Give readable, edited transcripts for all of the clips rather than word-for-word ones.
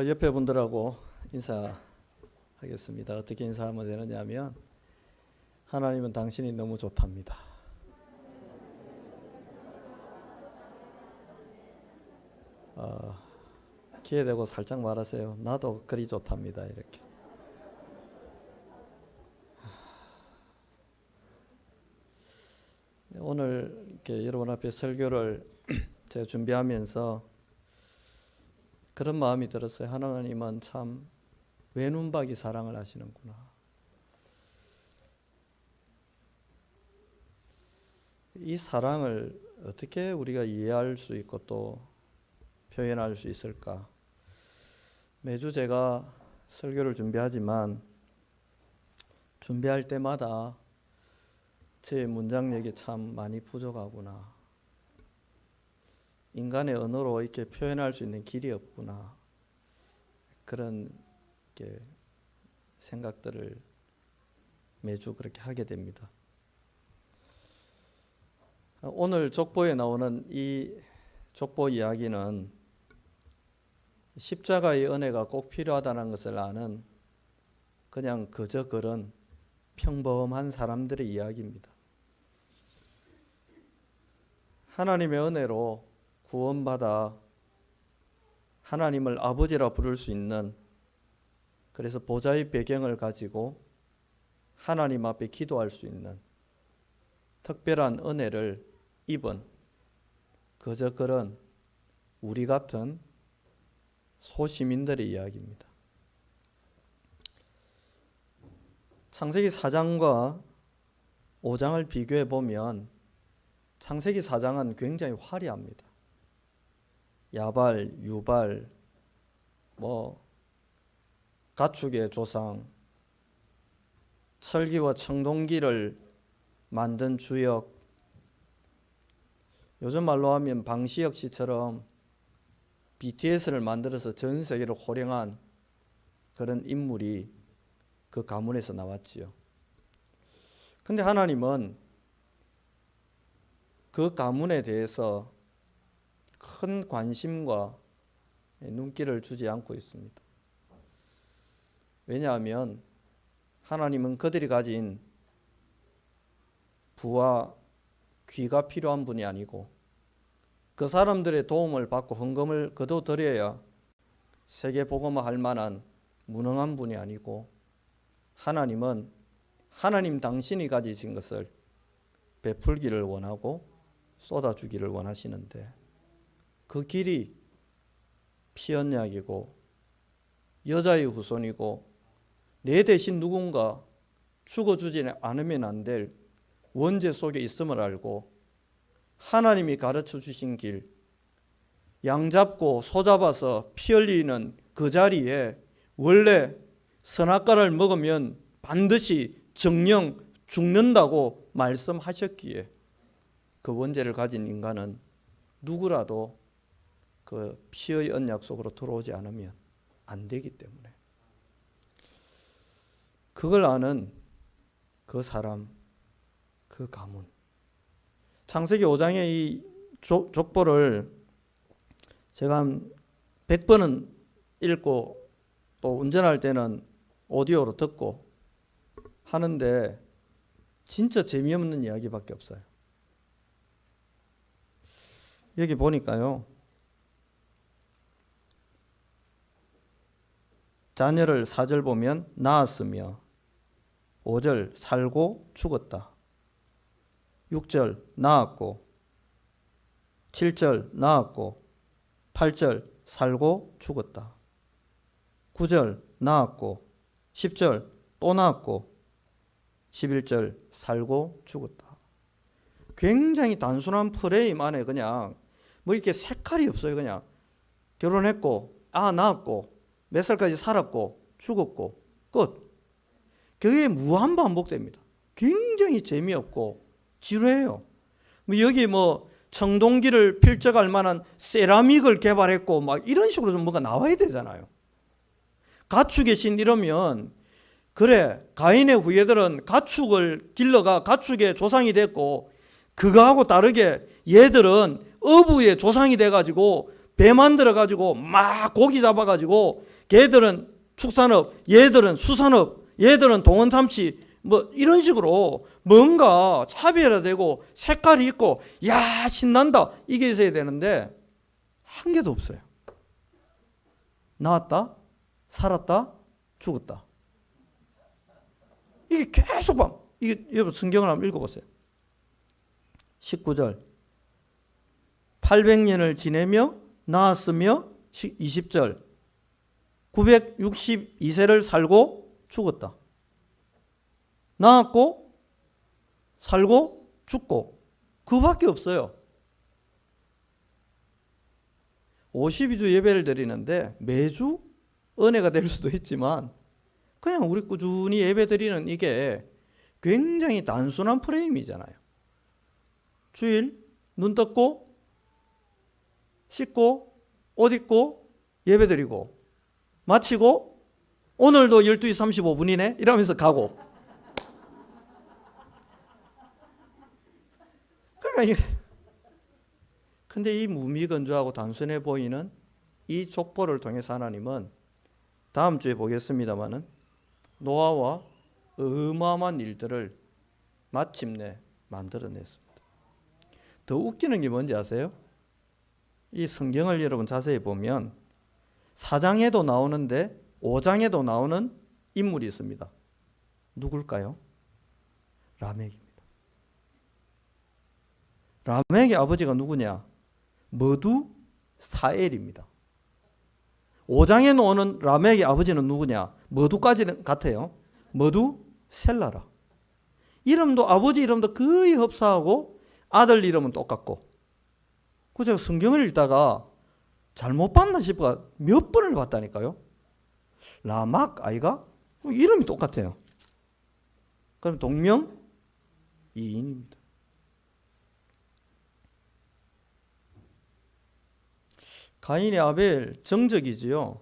옆에 분들하고 인사하겠습니다. 어떻게 인사하면 되느냐 하면 하나님은 당신이 너무 좋답니다. 기회 되고 살짝 말하세요. 나도 그리 좋답니다. 이렇게. 오늘 이렇게 여러분 앞에 설교를 제가 준비하면서 그런 마음이 들었어요. 하나님은 참 외눈박이 사랑을 하시는구나. 이 사랑을 어떻게 우리가 이해할 수 있고 또 표현할 수 있을까? 매주 제가 설교를 준비하지만 준비할 때마다 제 문장력이 참 많이 부족하구나. 인간의 언어로 이렇게 표현할 수 있는 길이 없구나. 그런 생각들을 매주 그렇게 하게 됩니다. 오늘 족보에 나오는 이 족보 이야기는 십자가의 은혜가 꼭 필요하다는 것을 아는 그냥 그저 그런 평범한 사람들의 이야기입니다. 하나님의 은혜로 구원받아 하나님을 아버지라 부를 수 있는, 그래서 보좌의 배경을 가지고 하나님 앞에 기도할 수 있는 특별한 은혜를 입은 그저 그런 우리 같은 소시민들의 이야기입니다. 창세기 4장과 5장을 비교해 보면 창세기 4장은 굉장히 화려합니다. 야발, 유발, 가축의 조상, 철기와 청동기를 만든 주역, 요즘 말로 하면 방시혁 씨처럼 BTS를 만들어서 전 세계를 호령한 그런 인물이 그 가문에서 나왔지요. 근데 하나님은 그 가문에 대해서 큰 관심과 눈길을 주지 않고 있습니다. 왜냐하면 하나님은 그들이 가진 부와 귀가 필요한 분이 아니고 그 사람들의 도움을 받고 헌금을 거둬들여야 세계 복음화할 만한 무능한 분이 아니고, 하나님은 하나님 당신이 가지신 것을 베풀기를 원하고 쏟아주기를 원하시는데, 그 길이 피언약이고 여자의 후손이고 내 대신 누군가 죽어주지 않으면 안 될 원죄 속에 있음을 알고 하나님이 가르쳐 주신 길, 양 잡고 소 잡아서 피 흘리는 그 자리에 원래 선악과를 먹으면 반드시 정령 죽는다고 말씀하셨기에 그 원죄를 가진 인간은 누구라도 그 피의 언약 속으로 들어오지 않으면 안 되기 때문에, 그걸 아는 그 사람, 그 가문, 창세기 5장의 이 족보를 제가 한 100번은 읽고 또 운전할 때는 오디오로 듣고 하는데 진짜 재미없는 이야기밖에 없어요. 여기 보니까요, 자녀를 4절 보면 낳았으며, 5절 살고 죽었다, 6절 낳았고, 7절 낳았고, 8절 살고 죽었다. 9절 낳았고 10절 또 낳았고 11절 살고 죽었다. 굉장히 단순한 프레임 안에 그냥 뭐 이렇게 색깔이 없어요. 그냥 결혼했고 낳았고 몇 살까지 살았고 죽었고 끝. 그게 무한 반복됩니다. 굉장히 재미없고 지루해요. 여기 뭐 청동기를 필적할 만한 세라믹을 개발했고 막 이런 식으로 좀 뭐가 나와야 되잖아요. 가축의 신 이러면 그래 가인의 후예들은 가축을 길러가 가축의 조상이 됐고 그거하고 다르게 얘들은 어부의 조상이 돼가지고 배 만들어가지고 막 고기 잡아가지고 걔들은 축산업, 얘들은 수산업, 얘들은 동원삼치 뭐 이런 식으로 뭔가 차별화되고 색깔이 있고 야 신난다 이게 있어야 되는데 한 개도 없어요. 나왔다, 살았다, 죽었다. 이게 계속 이게 여러분 성경을 한번 읽어보세요. 19절 800년을 지내며 나았으며 20절 962세를 살고 죽었다. 낳았고 살고 죽고 그밖에 없어요. 52주 예배를 드리는데 매주 은혜가 될 수도 있지만 그냥 우리 꾸준히 예배 드리는 이게 굉장히 단순한 프레임이잖아요. 주일 눈 떴고 씻고 옷 입고 예배 드리고 마치고 오늘도 12시 35분이네 이러면서 가고 근데 이 무미건조하고 단순해 보이는 이 족보를 통해서 하나님은 다음 주에 보겠습니다마는 노아와 어마어마한 일들을 마침내 만들어냈습니다. 더 웃기는 게 뭔지 아세요? 이 성경을 여러분 자세히 보면 4장에도 나오는데 5장에도 나오는 인물이 있습니다. 누굴까요? 라멕입니다. 라멕의 아버지가 누구냐? 머두사엘입니다. 5장에 나오는 라멕의 아버지는 누구냐? 머두까지는 같아요. 머두셀라라. 이름도 아버지 이름도 거의 흡사하고 아들 이름은 똑같고. 제가 성경을 읽다가 잘못 봤나 싶어 몇 번을 봤다니까요. 라막 아이가 이름이 똑같아요. 그럼 동명이인입니다. 가인의 아벨 정적이지요.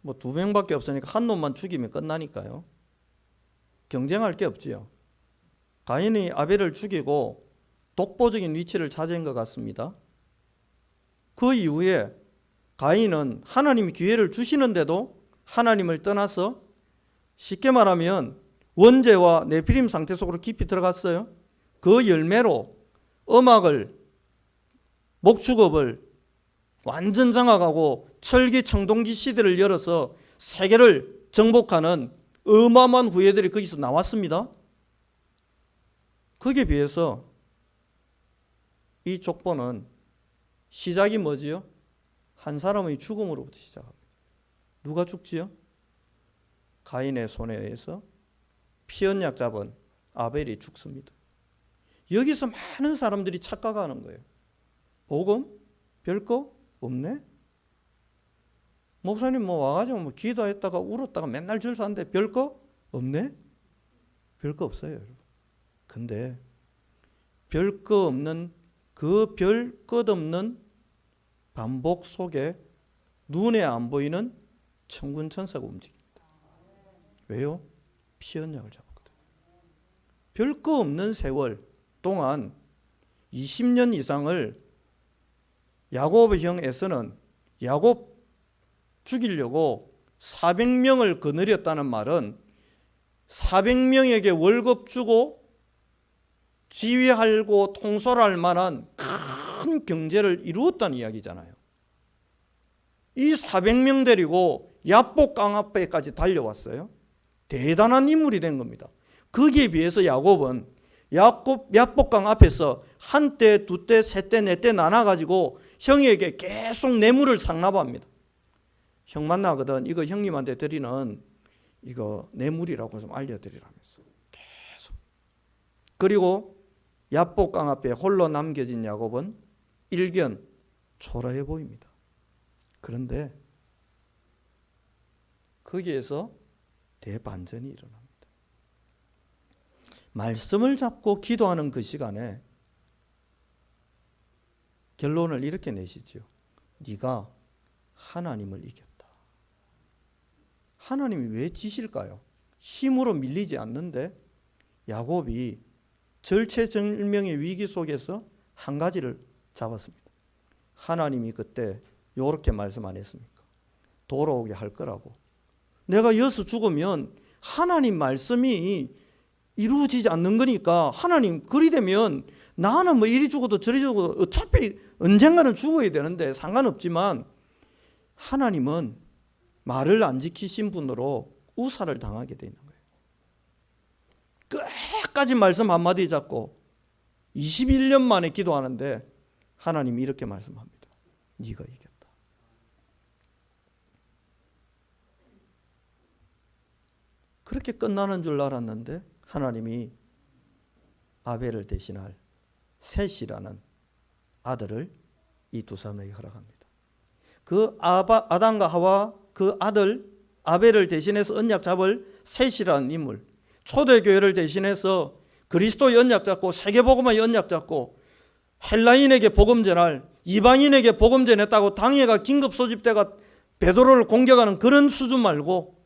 뭐 2명밖에 없으니까 한 놈만 죽이면 끝나니까요. 경쟁할 게 없지요. 가인이 아벨을 죽이고 독보적인 위치를 차지한 것 같습니다. 그 이후에 가인은 하나님이 기회를 주시는데도 하나님을 떠나서 쉽게 말하면 원죄와 네피림 상태 속으로 깊이 들어갔어요. 그 열매로 음악을 목축업을 완전 장악하고 철기 청동기 시대를 열어서 세계를 정복하는 어마어마한 후예들이 거기서 나왔습니다. 거기에 비해서 이 족보는 시작이 뭐지요? 한 사람의 죽음으로부터 시작합니다. 누가 죽지요? 가인의 손에 의해서 피언약 잡은 아벨이 죽습니다. 여기서 많은 사람들이 착각하는 거예요. 복음? 별거 없네? 목사님 뭐 와가지고 뭐 기도했다가 울었다가 맨날 줄 섰는데 별거 없네? 별거 없어요, 여러분. 근데 별거 없는 그 별 끝없는 반복 속에 눈에 안 보이는 천군 천사가 움직입니다. 왜요? 피언약을 잡았거든요. 별거 없는 세월 동안 20년 이상을 야곱의 형 에서는 야곱 죽이려고 400명을 거느렸다는 말은 400명에게 월급 주고 지휘하고 통솔할 만한 큰 경제를 이루었다는 이야기잖아요. 이 400명 데리고 야복 강압배까지 달려왔어요. 대단한 인물이 된 겁니다. 거기에 비해서 야곱은 야복강 앞에서 한 때, 두 때, 세 때, 네 때 나눠가지고 형에게 계속 뇌물을 상납합니다. 형 만나거든. 이거 형님한테 드리는 이거 뇌물이라고 좀 알려드리라면서 계속. 그리고 야복강 앞에 홀로 남겨진 야곱은 일견 초라해 보입니다. 그런데 거기에서 대반전이 일어납니다. 말씀을 잡고 기도하는 그 시간에 결론을 이렇게 내시죠. 네가 하나님을 이겼다. 하나님이 왜 지실까요? 힘으로 밀리지 않는데 야곱이 절체절명의 위기 속에서 한 가지를 잡았습니다. 하나님이 그때 이렇게 말씀 안 했습니까? 돌아오게 할 거라고. 내가 여기서 죽으면 하나님 말씀이 이루어지지 않는 거니까 하나님 그리 되면 나는 뭐 이리 죽어도 저리 죽어도 어차피 언젠가는 죽어야 되는데 상관없지만 하나님은 말을 안 지키신 분으로 우사를 당하게 되는 거예요. 끝까지 말씀 한마디 잡고 21년 만에 기도하는데 하나님이 이렇게 말씀합니다. 네가 이겼다. 그렇게 끝나는 줄 알았는데 하나님이 아벨을 대신할 셋이라는 아들을 이 두 사람에게 허락합니다. 그 아담과 하와 그 아들 아벨을 대신해서 언약 잡을 셋이라는 인물, 초대교회를 대신해서 그리스도의 언약 잡고 세계복음의 언약 잡고 헬라인에게 복음 전할, 이방인에게 복음 전했다고 당회가 긴급 소집대가 베드로를 공격하는 그런 수준 말고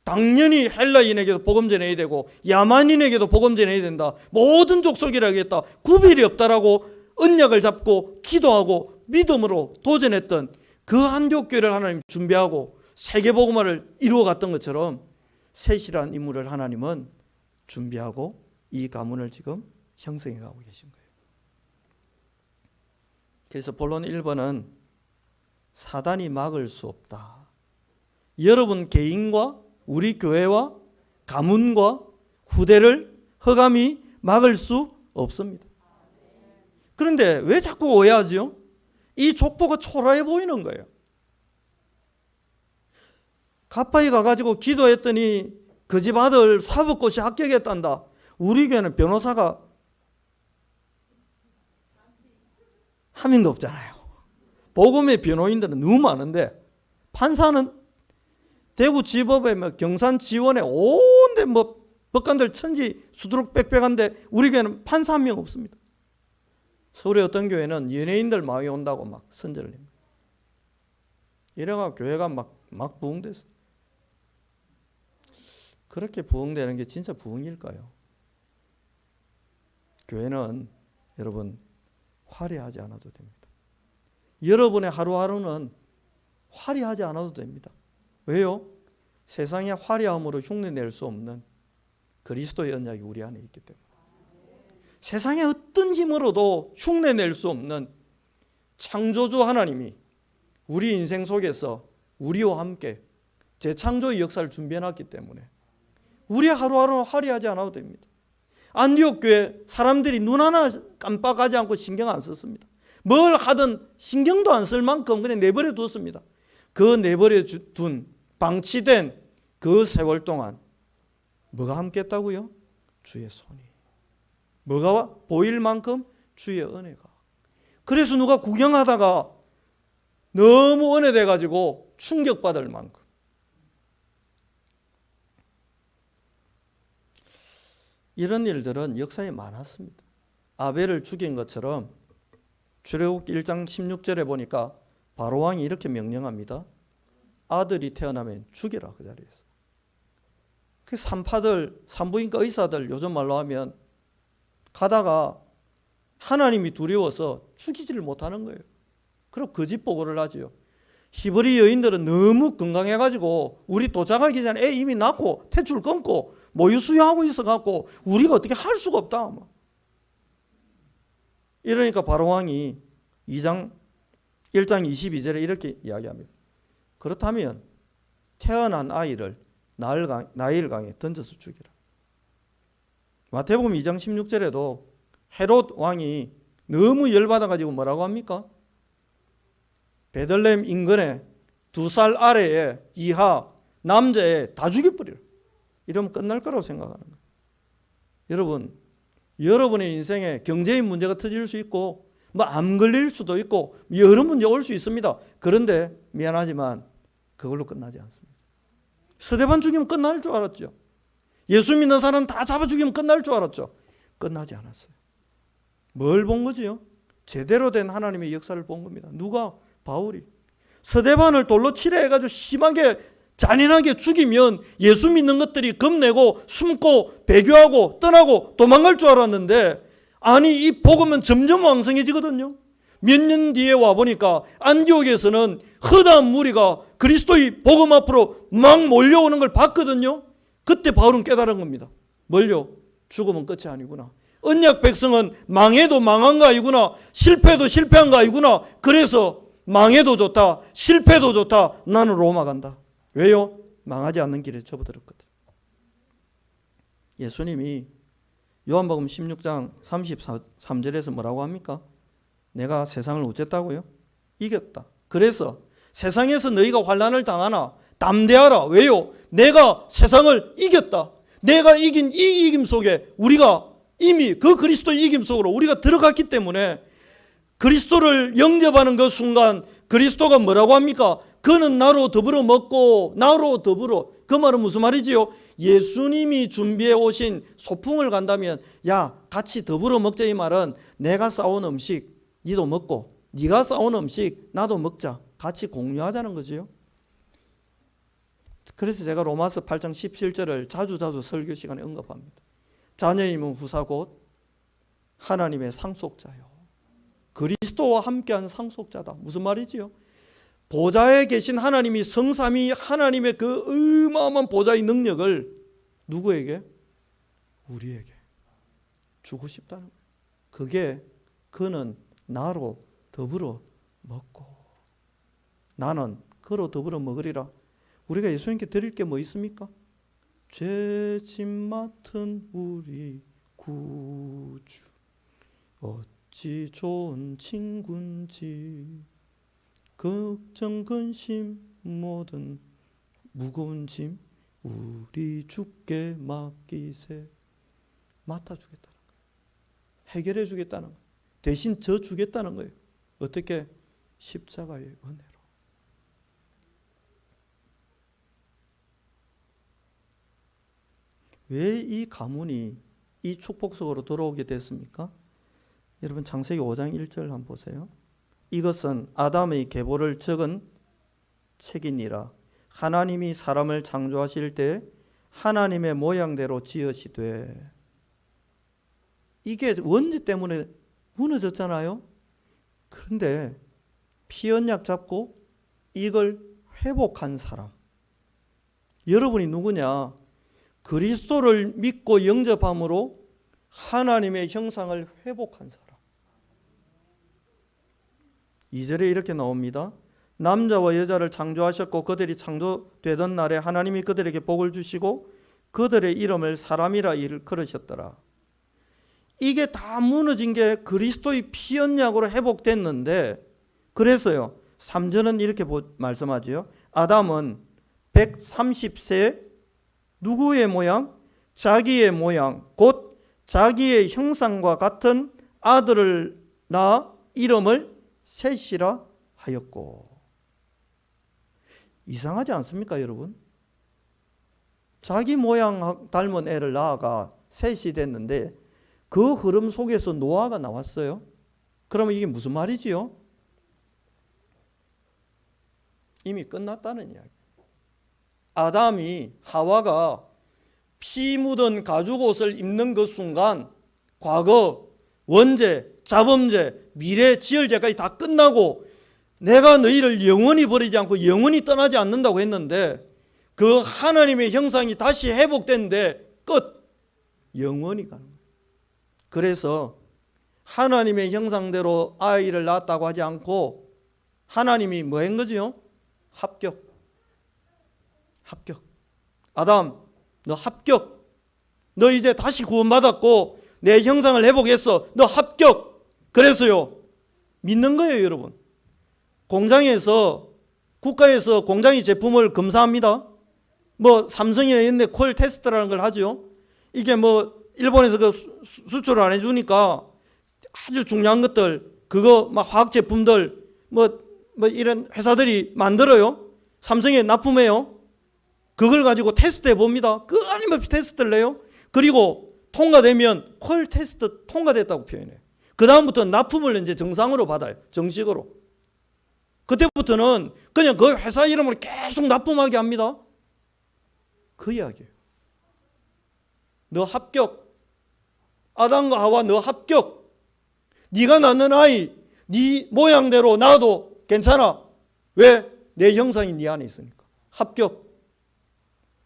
당연히 헬라인에게도 복음 전해야 되고 야만인에게도 복음 전해야 된다. 모든 족속이라 하겠다. 구별이 없다라고 언약을 잡고 기도하고 믿음으로 도전했던 그 한국교회를 하나님 준비하고 세계복음화를 이루어갔던 것처럼 셋이라는 인물을 하나님은 준비하고 이 가문을 지금 형성해가고 계신 거예요. 그래서 본론 1번은 사단이 막을 수 없다. 여러분 개인과 우리 교회와 가문과 후대를 흑암이 막을 수 없습니다. 그런데 왜 자꾸 오해하죠? 이 족보가 초라해 보이는 거예요. 가파이 가가지고 기도했더니 그 집 아들 사법고시 합격했단다. 우리 교회는 변호사가 한 명도 없잖아요. 복음의 변호인들은 너무 많은데 판사는 대구지법에 경산 지원에 온데 법관들 천지 수두룩 빽빽한데 우리 교회는 판사 한 명 없습니다. 서울의 어떤 교회는 연예인들 많이 온다고 막 선전을 합니다. 이래가 교회가 막 부흥됐어요. 그렇게 부흥되는 게 진짜 부흥일까요? 교회는 여러분 화려하지 않아도 됩니다. 여러분의 하루하루는 화려하지 않아도 됩니다. 왜요? 세상의 화려함으로 흉내낼 수 없는 그리스도의 언약이 우리 안에 있기 때문에 세상의 어떤 힘으로도 흉내낼 수 없는 창조주 하나님이 우리 인생 속에서 우리와 함께 재창조의 역사를 준비해놨기 때문에 우리 하루하루는 화려하지 않아도 됩니다. 안디옥 교회 사람들이 눈 하나 깜빡하지 않고 신경 안 썼습니다. 뭘 하든 신경도 안 쓸 만큼 그냥 내버려 뒀습니다. 그 내버려 둔 방치된 그 세월 동안 뭐가 함께했다고요? 주의 손이. 뭐가 보일 만큼 주의 은혜가. 그래서 누가 구경하다가 너무 은혜돼가지고 충격받을 만큼. 이런 일들은 역사에 많았습니다. 아벨을 죽인 것처럼 출애굽기 1장 16절에 보니까 바로왕이 이렇게 명령합니다. 아들이 태어나면 죽이라. 그 자리에서. 그 산파들, 산부인과 의사들 요즘 말로 하면 가다가 하나님이 두려워서 죽이지를 못하는 거예요. 그럼 거짓 보고를 하지요. 히브리 여인들은 너무 건강해가지고 우리 도착하기 전에 애 이미 낳고 태출 끊고 모유 수유하고 있어갖고 우리가 어떻게 할 수가 없다. 이러니까 바로왕이 1장 22절에 이렇게 이야기합니다. 그렇다면 태어난 아이를 나일강에 던져서 죽이라. 마태복음 2장 16절에도 헤롯 왕이 너무 열받아가지고 뭐라고 합니까? 베들레헴 인근에 2살 아래에 이하 남자애 다 죽여버려. 이러면 끝날 거라고 생각하는 거예요. 여러분, 여러분의 인생에 경제인 문제가 터질 수 있고 뭐 암 걸릴 수도 있고 여러 문제가 올 수 있습니다. 그런데 미안하지만 그걸로 끝나지 않습니다. 스데반 죽이면 끝날 줄 알았죠. 예수 믿는 사람 다 잡아 죽이면 끝날 줄 알았죠. 끝나지 않았어요. 뭘 본 거지요? 제대로 된 하나님의 역사를 본 겁니다. 누가? 바울이. 스데반을 돌로 치려 해가지고 심하게 잔인하게 죽이면 예수 믿는 것들이 겁내고 숨고 배교하고 떠나고 도망갈 줄 알았는데, 아니 이 복음은 점점 왕성해지거든요. 몇 년 뒤에 와보니까 안디옥에서는 허다한 무리가 그리스도의 복음 앞으로 막 몰려오는 걸 봤거든요. 그때 바울은 깨달은 겁니다. 뭘요? 죽으면 끝이 아니구나. 언약 백성은 망해도 망한 거 아니구나. 실패도 실패한 거 아니구나. 그래서 망해도 좋다, 실패도 좋다, 나는 로마 간다. 왜요? 망하지 않는 길에 접어들었거든. 예수님이 요한복음 16장 33절에서 뭐라고 합니까? 내가 세상을 어쨌다고요? 이겼다. 그래서 세상에서 너희가 환난을 당하나 담대하라. 왜요? 내가 세상을 이겼다. 내가 이긴 이 이김 속에 우리가 이미 그 그리스도의 이김 속으로 우리가 들어갔기 때문에, 그리스도를 영접하는 그 순간 그리스도가 뭐라고 합니까? 그는 나로 더불어 먹고 나로 더불어. 그 말은 무슨 말이지요? 예수님이 준비해 오신 소풍을 간다면 야 같이 더불어 먹자, 이 말은 내가 싸온 음식 니도 먹고 네가 싸온 음식 나도 먹자, 같이 공유하자는 거지요. 그래서 제가 로마서 8장 17절을 자주 설교 시간에 언급합니다. 자녀임은 후사 곧 하나님의 상속자요. 그리스도와 함께한 상속자다. 무슨 말이지요? 보좌에 계신 하나님이 성삼위 하나님의 그 어마어마한 보좌의 능력을 누구에게? 우리에게 주고 싶다는 거예요. 그게 그는 나로 더불어 먹고 나는 그로 더불어 먹으리라. 우리가 예수님께 드릴 게 뭐 있습니까? 죄짐 맡은 우리 구주 어찌 좋은 친군지, 걱정 근심 모든 무거운 짐 우리 주께 맡기세. 맡아주겠다는 거예요. 해결해 주겠다는 거예요. 대신 져 주겠다는 거예요. 어떻게? 십자가의 은혜로. 왜 이 가문이 이 축복 속으로 들어오게 됐습니까? 여러분 창세기 5장 1절 한번 보세요. 이것은 아담의 계보를 적은 책이니라. 하나님이 사람을 창조하실 때 하나님의 모양대로 지으시되. 이게 원죄 때문에 무너졌잖아요. 그런데 피언약 잡고 이걸 회복한 사람, 여러분이 누구냐? 그리스도를 믿고 영접함으로 하나님의 형상을 회복한 사람. 2절에 이렇게 나옵니다. 남자와 여자를 창조하셨고 그들이 창조되던 날에 하나님이 그들에게 복을 주시고 그들의 이름을 사람이라 일컬으셨더라. 이게 다 무너진 게 그리스도의 피언약으로 회복됐는데, 그래서요 3절은 이렇게 말씀하지요. 아담은 130세 누구의 모양? 자기의 모양 곧 자기의 형상과 같은 아들을 낳아 이름을 셋이라 하였고. 이상하지 않습니까 여러분? 자기 모양 닮은 애를 낳아가 셋이 됐는데 그 흐름 속에서 노아가 나왔어요. 그러면 이게 무슨 말이지요? 이미 끝났다는 이야기. 아담이 하와가 피 묻은 가죽옷을 입는 그 순간 과거, 원죄, 자범죄, 미래, 지혈죄까지 다 끝나고 내가 너희를 영원히 버리지 않고 영원히 떠나지 않는다고 했는데 그 하나님의 형상이 다시 회복됐는데 끝! 영원히 가는 거예요. 그래서 하나님의 형상대로 아이를 낳았다고 하지 않고 하나님이 뭐 한 거지요? 합격. 아담, 너 합격. 너 이제 다시 구원받았고 내 형상을 회복했어. 너 합격. 그래서요 믿는 거예요 여러분. 공장에서 국가에서 공장의 제품을 검사합니다. 뭐 삼성이나 이런 데 퀄 테스트라는 걸 하죠. 이게 뭐 일본에서 그 수출을 안 해주니까 아주 중요한 것들, 그거 막 화학 제품들 뭐 이런 회사들이 만들어요. 삼성에 납품해요. 그걸 가지고 테스트해 봅니다. 그 아님없이 테스트를 내요. 그리고 통과되면 퀄 테스트 통과됐다고 표현해요. 그 다음부터 납품을 이제 정상으로 받아요. 정식으로. 그때부터는 그냥 그 회사 이름을 계속 납품하게 합니다. 그 이야기예요. 너 합격. 아담과 하와 너 합격. 네가 낳는 아이 네 모양대로 낳아도 괜찮아. 왜? 내 형상이 네 안에 있으니까. 합격.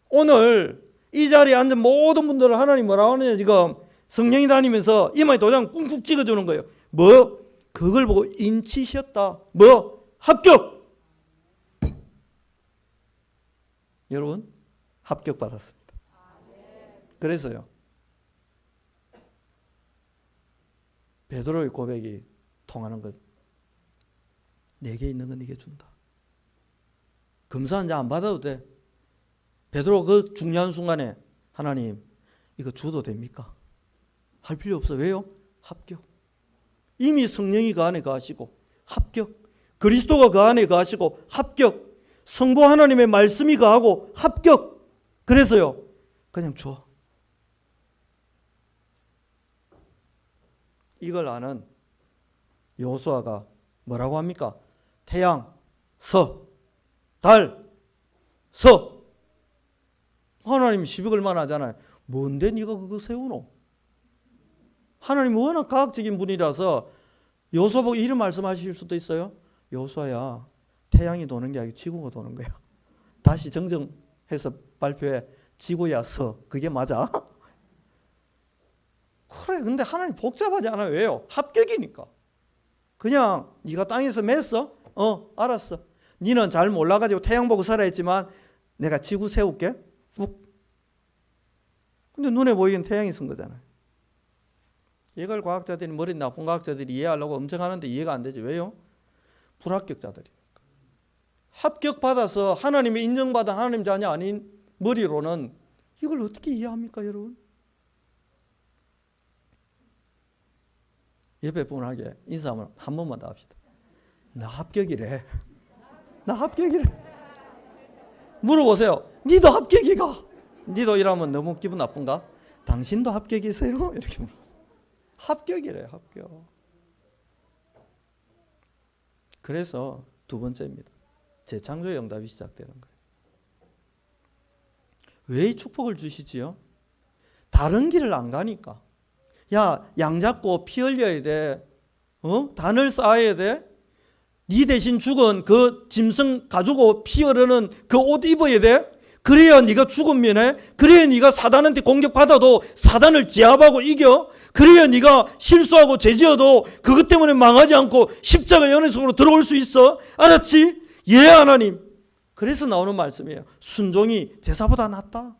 오늘 이 자리에 앉은 모든 분들을 하나님 뭐라고 하느냐, 지금 성령이 다니면서 이마에 도장 꾹꾹 찍어주는 거예요. 뭐? 그걸 보고 인치셨다. 뭐? 합격. 여러분 합격 받았습니다. 그래서요, 베드로의 고백이 통하는 것. 내게 있는 건 네게 준다. 검사 이제 안 받아도 돼. 베드로 그 중요한 순간에 하나님 이거 줘도 됩니까? 할 필요 없어. 왜요? 합격. 이미 성령이 그 안에 거하시고 합격. 그리스도가 그 안에 거하시고 합격. 성부 하나님의 말씀이 거하고 합격. 그래서요, 그냥 줘. 이걸 아는 여호수아가 뭐라고 합니까? 태양, 서, 달, 서. 하나님 12걸만 하잖아요. 뭔데 네가 그거 세우노? 하나님 워낙 과학적인 분이라서 여호수아 보고 이런 말씀하실 수도 있어요. 여호수아야, 태양이 도는 게 아니고 지구가 도는 거야. 다시 정정해서 발표해. 지구야 서. 그게 맞아? 그래. 근데 하나님 복잡하지 않아요. 왜요? 합격이니까. 그냥 네가 땅에서 맸어? 알았어. 니는 잘 몰라가지고 태양 보고 살아 했지만 내가 지구 세울게. 욱. 근데 눈에 보이는 태양이 쓴 거잖아요. 이걸 과학자들이, 머리 나쁜 과학자들이 이해하려고 엄청 하는데 이해가 안 되지. 왜요? 불합격자들이니까. 합격받아서 하나님의 인정받은 하나님 자녀 아닌 머리로는 이걸 어떻게 이해합니까, 여러분? 옆에 분에게 인사하면 한 번만 더 합시다. 나 합격이래. 나 합격이래. 물어보세요. 니도 합격이가? 니도 이러면 너무 기분 나쁜가? 당신도 합격이세요? 이렇게 물어보세요. 합격이래, 합격. 그래서 두 번째입니다. 재창조의 응답이 시작되는 거예요. 왜 이 축복을 주시지요? 다른 길을 안 가니까. 야, 양 잡고 피 흘려야 돼. 단을 쌓아야 돼. 네 대신 죽은 그 짐승 가지고 피 흐르는 그 옷 입어야 돼. 그래야 네가 죽음 면해. 그래야 네가 사단한테 공격받아도 사단을 제압하고 이겨. 그래야 네가 실수하고 죄지어도 그것 때문에 망하지 않고 십자가 연회 속으로 들어올 수 있어. 알았지? 예, 하나님. 그래서 나오는 말씀이에요. 순종이 제사보다 낫다.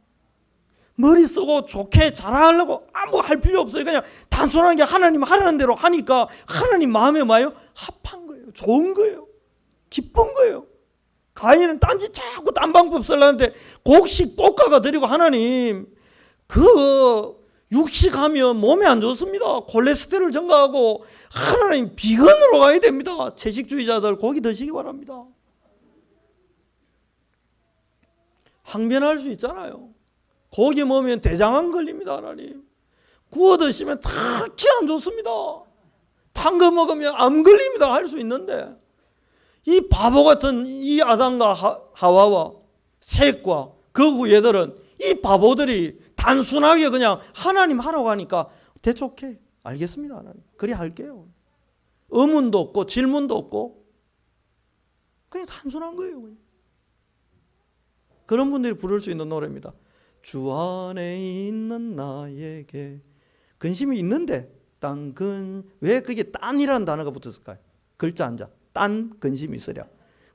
머리 쓰고 좋게 잘하려고 아무 할 필요 없어요. 그냥 단순하게 하나님 하라는 대로 하니까 하나님 마음에 와요. 합한 거예요. 좋은 거예요. 기쁜 거예요. 가인은 딴짓 자꾸 딴 방법 쓰려는데 곡식 볶아가 드리고 하나님 그 육식하면 몸에 안 좋습니다. 콜레스테롤 증가하고 하나님 비건으로 가야 됩니다. 채식주의자들 고기 드시기 바랍니다. 항변할 수 있잖아요. 고기 먹으면 대장암 걸립니다. 하나님 구워 드시면 딱히 안 좋습니다. 탄 거 먹으면 암 걸립니다. 할 수 있는데 이 바보 같은 이 아담과 하와와 셋과 그 후예들은 이 바보들이 단순하게 그냥 하나님 하라고 하니까 대충 알겠습니다. 하나님 그리 할게요. 의문도 없고 질문도 없고 그냥 단순한 거예요. 그냥. 그런 분들이 부를 수 있는 노래입니다. 주 안에 있는 나에게 근심이 있는데 왜 그게 딴이라는 단어가 붙었을까요? 글자 한자 딴 근심이 있으랴.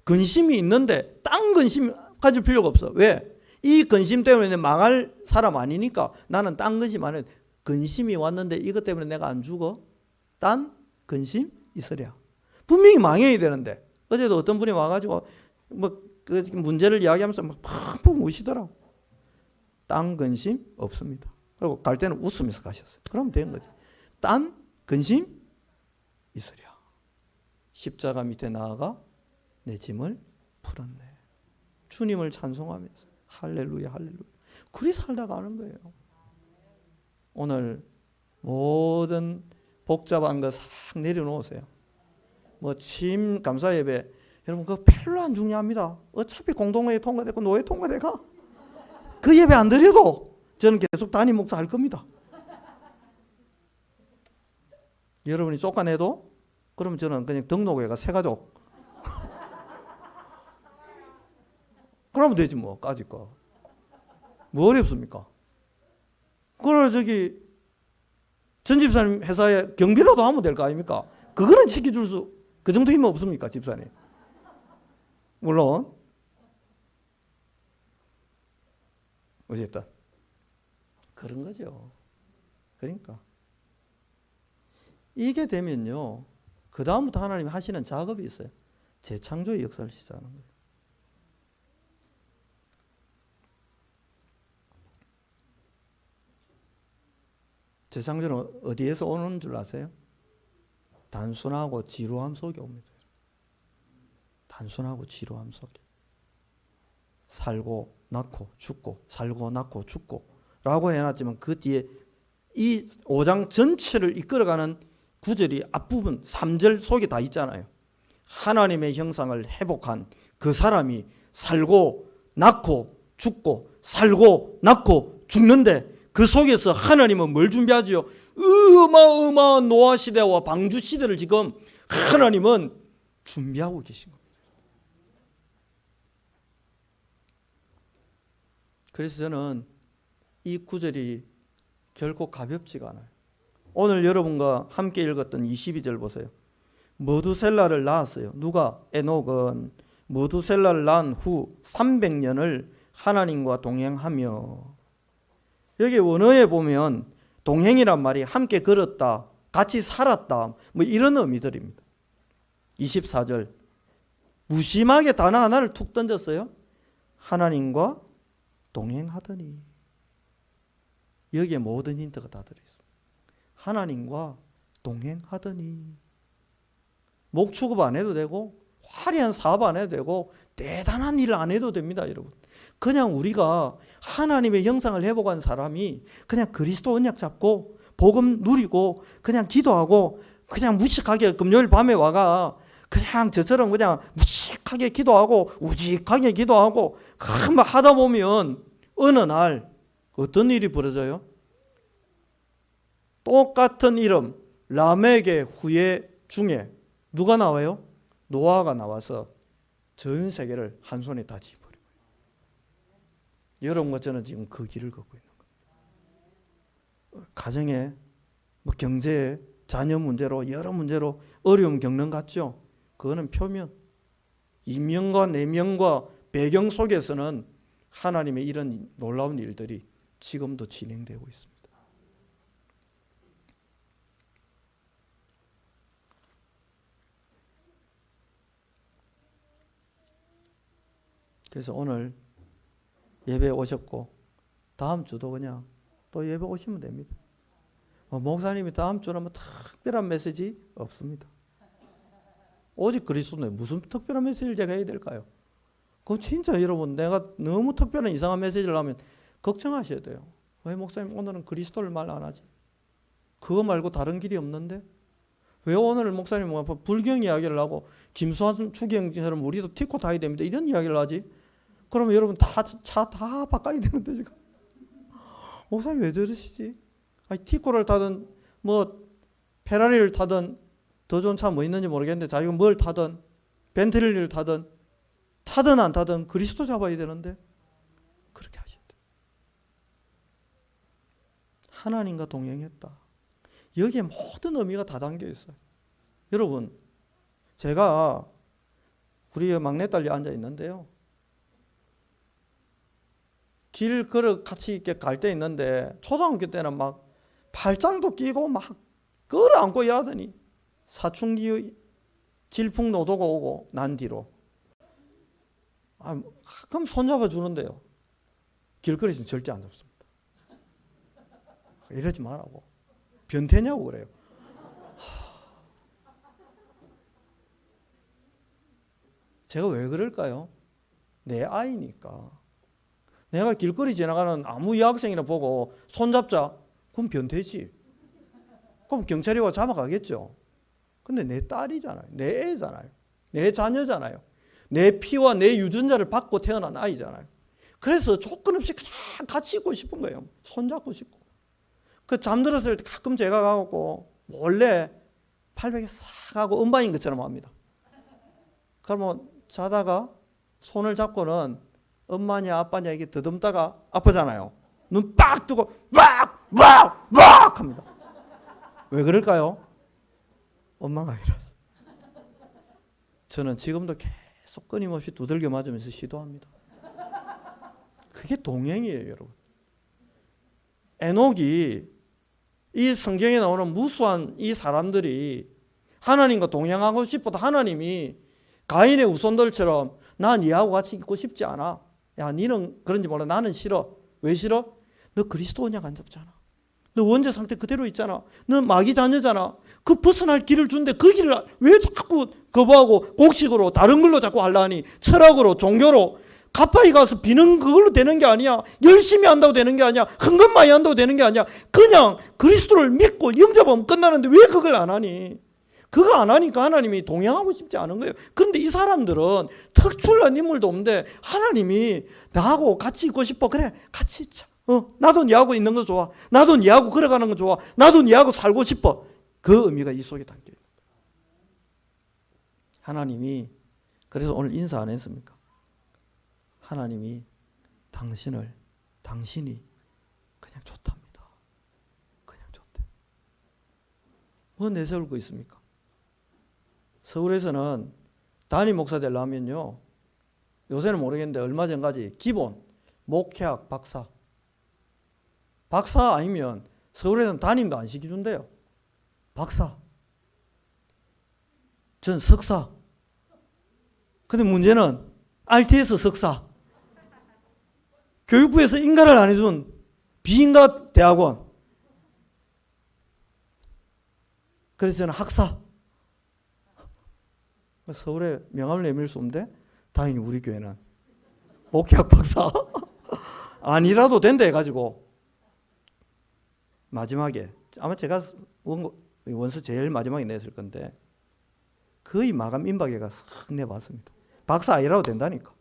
근심이 있는데 딴 근심 가질 필요가 없어. 왜? 이 근심 때문에 망할 사람 아니니까 나는 딴 근심 안 해도 근심이 왔는데 이것 때문에 내가 안 죽어? 딴 근심 있으랴. 분명히 망해야 되는데 어제도 어떤 분이 와가지고 그 문제를 이야기하면서 막 펑펑 우시더라고. 딴 근심 없습니다. 그리고 갈 때는 웃으면서 가셨어요. 그러면 되는 거지. 딴 근심 있으랴. 십자가 밑에 나아가 내 짐을 풀었네. 주님을 찬송하면서 할렐루야 할렐루야. 그리 살다 가는 거예요. 오늘 모든 복잡한 거 싹 내려놓으세요. 취임 감사 예배 여러분 그거 별로 안 중요합니다. 어차피 공동회의 통과되고 노회 통과돼가. 그 예배 안 드려도 저는 계속 담임 목사 할 겁니다. 여러분이 쫓아내도 그러면 저는 그냥 등록회가 새 가족. 그러면 되지 뭐 까짓 거. 뭐 어렵습니까? 그러나 전 집사님 회사에 경비라도 하면 될 거 아닙니까? 그거는 시켜줄 그 정도 힘은 없습니까 집사님? 물론 어쨌든 그런 거죠. 그러니까 이게 되면요 그 다음부터 하나님이 하시는 작업이 있어요. 재창조의 역사를 시작하는 거예요. 재창조는 어디에서 오는 줄 아세요? 단순하고 지루함 속에 옵니다. 단순하고 지루함 속에. 살고 낳고 죽고 살고 낳고 죽고 라고 해놨지만 그 뒤에 이 5장 전체를 이끌어가는 구절이 앞부분 3절 속에 다 있잖아요. 하나님의 형상을 회복한 그 사람이 살고 낳고 죽고 살고 낳고 죽는데 그 속에서 하나님은 뭘 준비하죠? 어마어마한 노아 시대와 방주 시대를 지금 하나님은 준비하고 계신 겁니다. 그래서 저는 이 구절이 결코 가볍지가 않아요. 오늘 여러분과 함께 읽었던 22절 보세요. 머두셀라를 낳았어요. 누가? 에녹은 머두셀라를 낳은 후 300년을 하나님과 동행하며. 여기 원어에 보면 동행이란 말이 함께 걸었다, 같이 살았다, 이런 의미들입니다. 24절 무심하게 단어 하나를 툭 던졌어요. 하나님과 동행하더니. 여기에 모든 힌트가 다 들어있습니다. 하나님과 동행하더니. 목 취급 안 해도 되고 화려한 사업 안 해도 되고 대단한 일을 안 해도 됩니다, 여러분. 그냥 우리가 하나님의 형상을 회복한 사람이 그냥 그리스도 언약 잡고 복음 누리고 그냥 기도하고 그냥 무식하게 금요일 밤에 와가 그냥 저처럼 그냥 무식하게 기도하고 우직하게 기도하고 한번 하다 보면 어느 날 어떤 일이 벌어져요? 똑같은 이름 라멕의 후예 중에 누가 나와요? 노아가 나와서 전 세계를 한 손에 다 짚어버려요. 여러분과 저는 지금 그 길을 걷고 있는 겁니다. 가정에 경제에 자녀 문제로 여러 문제로 어려움 겪는 것 같죠? 그거는 표면. 이면과 내면과 배경 속에서는 하나님의 이런 놀라운 일들이 지금도 진행되고 있습니다. 그래서 오늘 예배 오셨고 다음 주도 그냥 또 예배 오시면 됩니다. 목사님이 다음 주는 특별한 메시지 없습니다. 오직 그리스도네 무슨 특별한 메시지를 제가 해야 될까요? 그럼 진짜 여러분 내가 너무 특별한 이상한 메시지를 하면 걱정하셔야 돼요. 왜 목사님 오늘은 그리스도를 말 안 하지? 그거 말고 다른 길이 없는데? 왜 오늘 목사님 불경 이야기를 하고 김수환 추기경처럼 우리도 티코 타야 됩니다 이런 이야기를 하지? 그러면 여러분 차 다 바꿔야 되는데 지금 목사님 왜 저러시지? 아니 티코를 타든 페라리를 타든 더 좋은 차 뭐 있는지 모르겠는데 자기가 뭘 타든 벤틀리를 타든 안 타든 그리스도 잡아야 되는데 그렇게 하셔야 돼요. 하나님과 동행했다. 여기에 모든 의미가 다 담겨 있어요. 여러분 제가 우리 막내딸이 앉아 있는데요. 길 걸어 같이 이렇게 갈 때 있는데 초등학교 때는 막 팔짱도 끼고 막 끌어안고 야더니 사춘기 질풍노도가 오고 난 뒤로. 그럼 손잡아 주는데요. 길거리에서는 절대 안 잡습니다. 이러지 말라고. 변태냐고 그래요. 제가 왜 그럴까요? 내 아이니까. 내가 길거리 지나가는 아무 여학생이나 보고 손잡자. 그럼 변태지. 그럼 경찰이 와 잡아가겠죠. 근데 내 딸이잖아요. 내 애잖아요. 내 자녀잖아요. 내 피와 내 유전자를 받고 태어난 아이잖아요. 그래서 조건 없이 그냥 같이 있고 싶은 거예요. 손잡고 싶고. 그 잠들었을 때 가끔 제가 가고 몰래 팔베개 싹 하고 음반인 것처럼 합니다. 그러면 자다가 손을 잡고는 엄마냐 아빠냐 이게 더듬다가 아프잖아요. 눈 빡 뜨고 막 합니다. 왜 그럴까요? 엄마가 이랬어. 저는 지금도 계속 끊임없이 두들겨 맞으면서 시도합니다. 그게 동행이에요, 여러분. 에녹이 이 성경에 나오는 무수한 이 사람들이 하나님과 동행하고 싶어도 하나님이 가인의 후손들처럼 난 니하고 같이 있고 싶지 않아. 야, 니는 그런지 몰라. 나는 싫어. 왜 싫어? 너 그리스도 언약 안 잡잖아. 너 원죄 상태 그대로 있잖아. 너 마귀 자녀잖아. 그 벗어날 길을 준대. 그 길을 왜 자꾸 거부하고 곡식으로 다른 걸로 자꾸 하려 하니? 철학으로 종교로 가파이 가서 비는 그걸로 되는 게 아니야. 열심히 한다고 되는 게 아니야. 헌금 많이 한다고 되는 게 아니야. 그냥 그리스도를 믿고 영접하면 끝나는데 왜 그걸 안 하니? 그거 안 하니까 하나님이 동행하고 싶지 않은 거예요. 그런데 이 사람들은 특출난 인물도 없는데 하나님이 나하고 같이 있고 싶어. 그래, 같이 있자. 나도 니하고 있는 거 좋아. 나도 니하고 걸어가는 거 좋아. 나도 니하고 살고 싶어. 그 의미가 이 속에 담겨 있는 거예요. 하나님이 그래서 오늘 인사 안 했습니까? 하나님이 당신이 그냥 좋답니다. 그냥 좋대. 뭐 내세울고 있습니까? 서울에서는 담임 목사 되려면요, 요새는 모르겠는데 얼마 전까지 기본 목회학 박사 아니면 서울에서는 담임도 안 시켜준대요. 박사. 전 석사. 근데 문제는 RTS 석사. 교육부에서 인가를 안 해준 비인가 대학원. 그래서 저는 학사. 서울에 명함을 내밀 수 없는데 다행히 우리 교회는 목회학 박사 아니라도 된다 해가지고 마지막에 아마 제가 원서 제일 마지막에 냈을 건데 거의 마감 임박에가 싹 내봤습니다. 박사 아니라도 된다니까.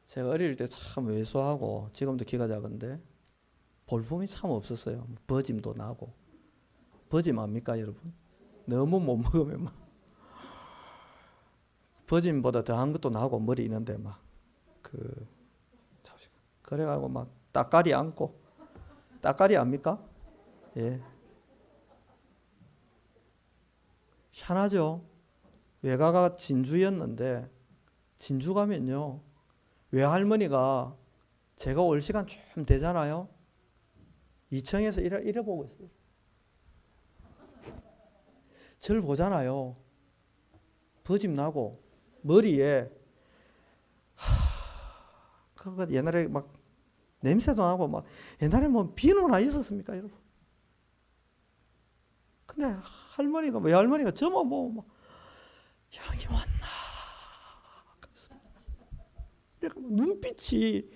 제가 어릴 때 참 왜소하고 지금도 키가 작은데 볼품이 참 없었어요. 버짐도 나고. 버짐 압니까 여러분? 너무 못 먹으면 막 버짐보다 더한 것도 나고 머리 있는데 막 그래가지고 막 따까리 안고. 따까리 압니까? 예. 희한하죠. 외가가 진주였는데 진주 가면요 외할머니가 제가 올 시간 좀 되잖아요. 2층에서 이래 보고 있어요. 저를 보잖아요. 버짐 나고 머리에 그거 옛날에 막 냄새도 나고 막 옛날에 뭐 비누나 있었습니까 여러분? 근데 외할머니가 저만 보고 막 형이 왔나? 눈빛이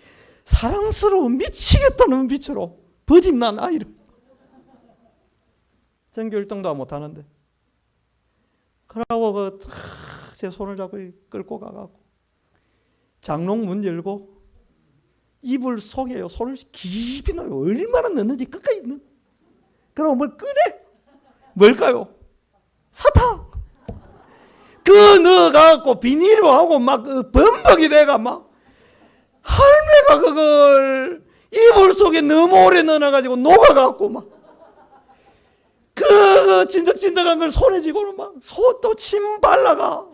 사랑스러워 미치겠다는 눈빛으로 버짐난 아이를 전교 1등도 못 하는데 그러고 제 손을 잡고 끌고 가가고 장롱 문 열고 이불 속에요 손을 깊이 넣어요. 얼마나 넣는지 끝까지 넣어. 그러고 뭘 꺼내? 뭘까요? 사탕. 그 넣어갖고 비닐로 하고 막 범벅이 돼가 막 할매가 그걸 이불 속에 너무 오래 넣어놔가지고 녹아갖고 막 그 진득진득한 걸 손에 쥐고는 막 손도 침 발라가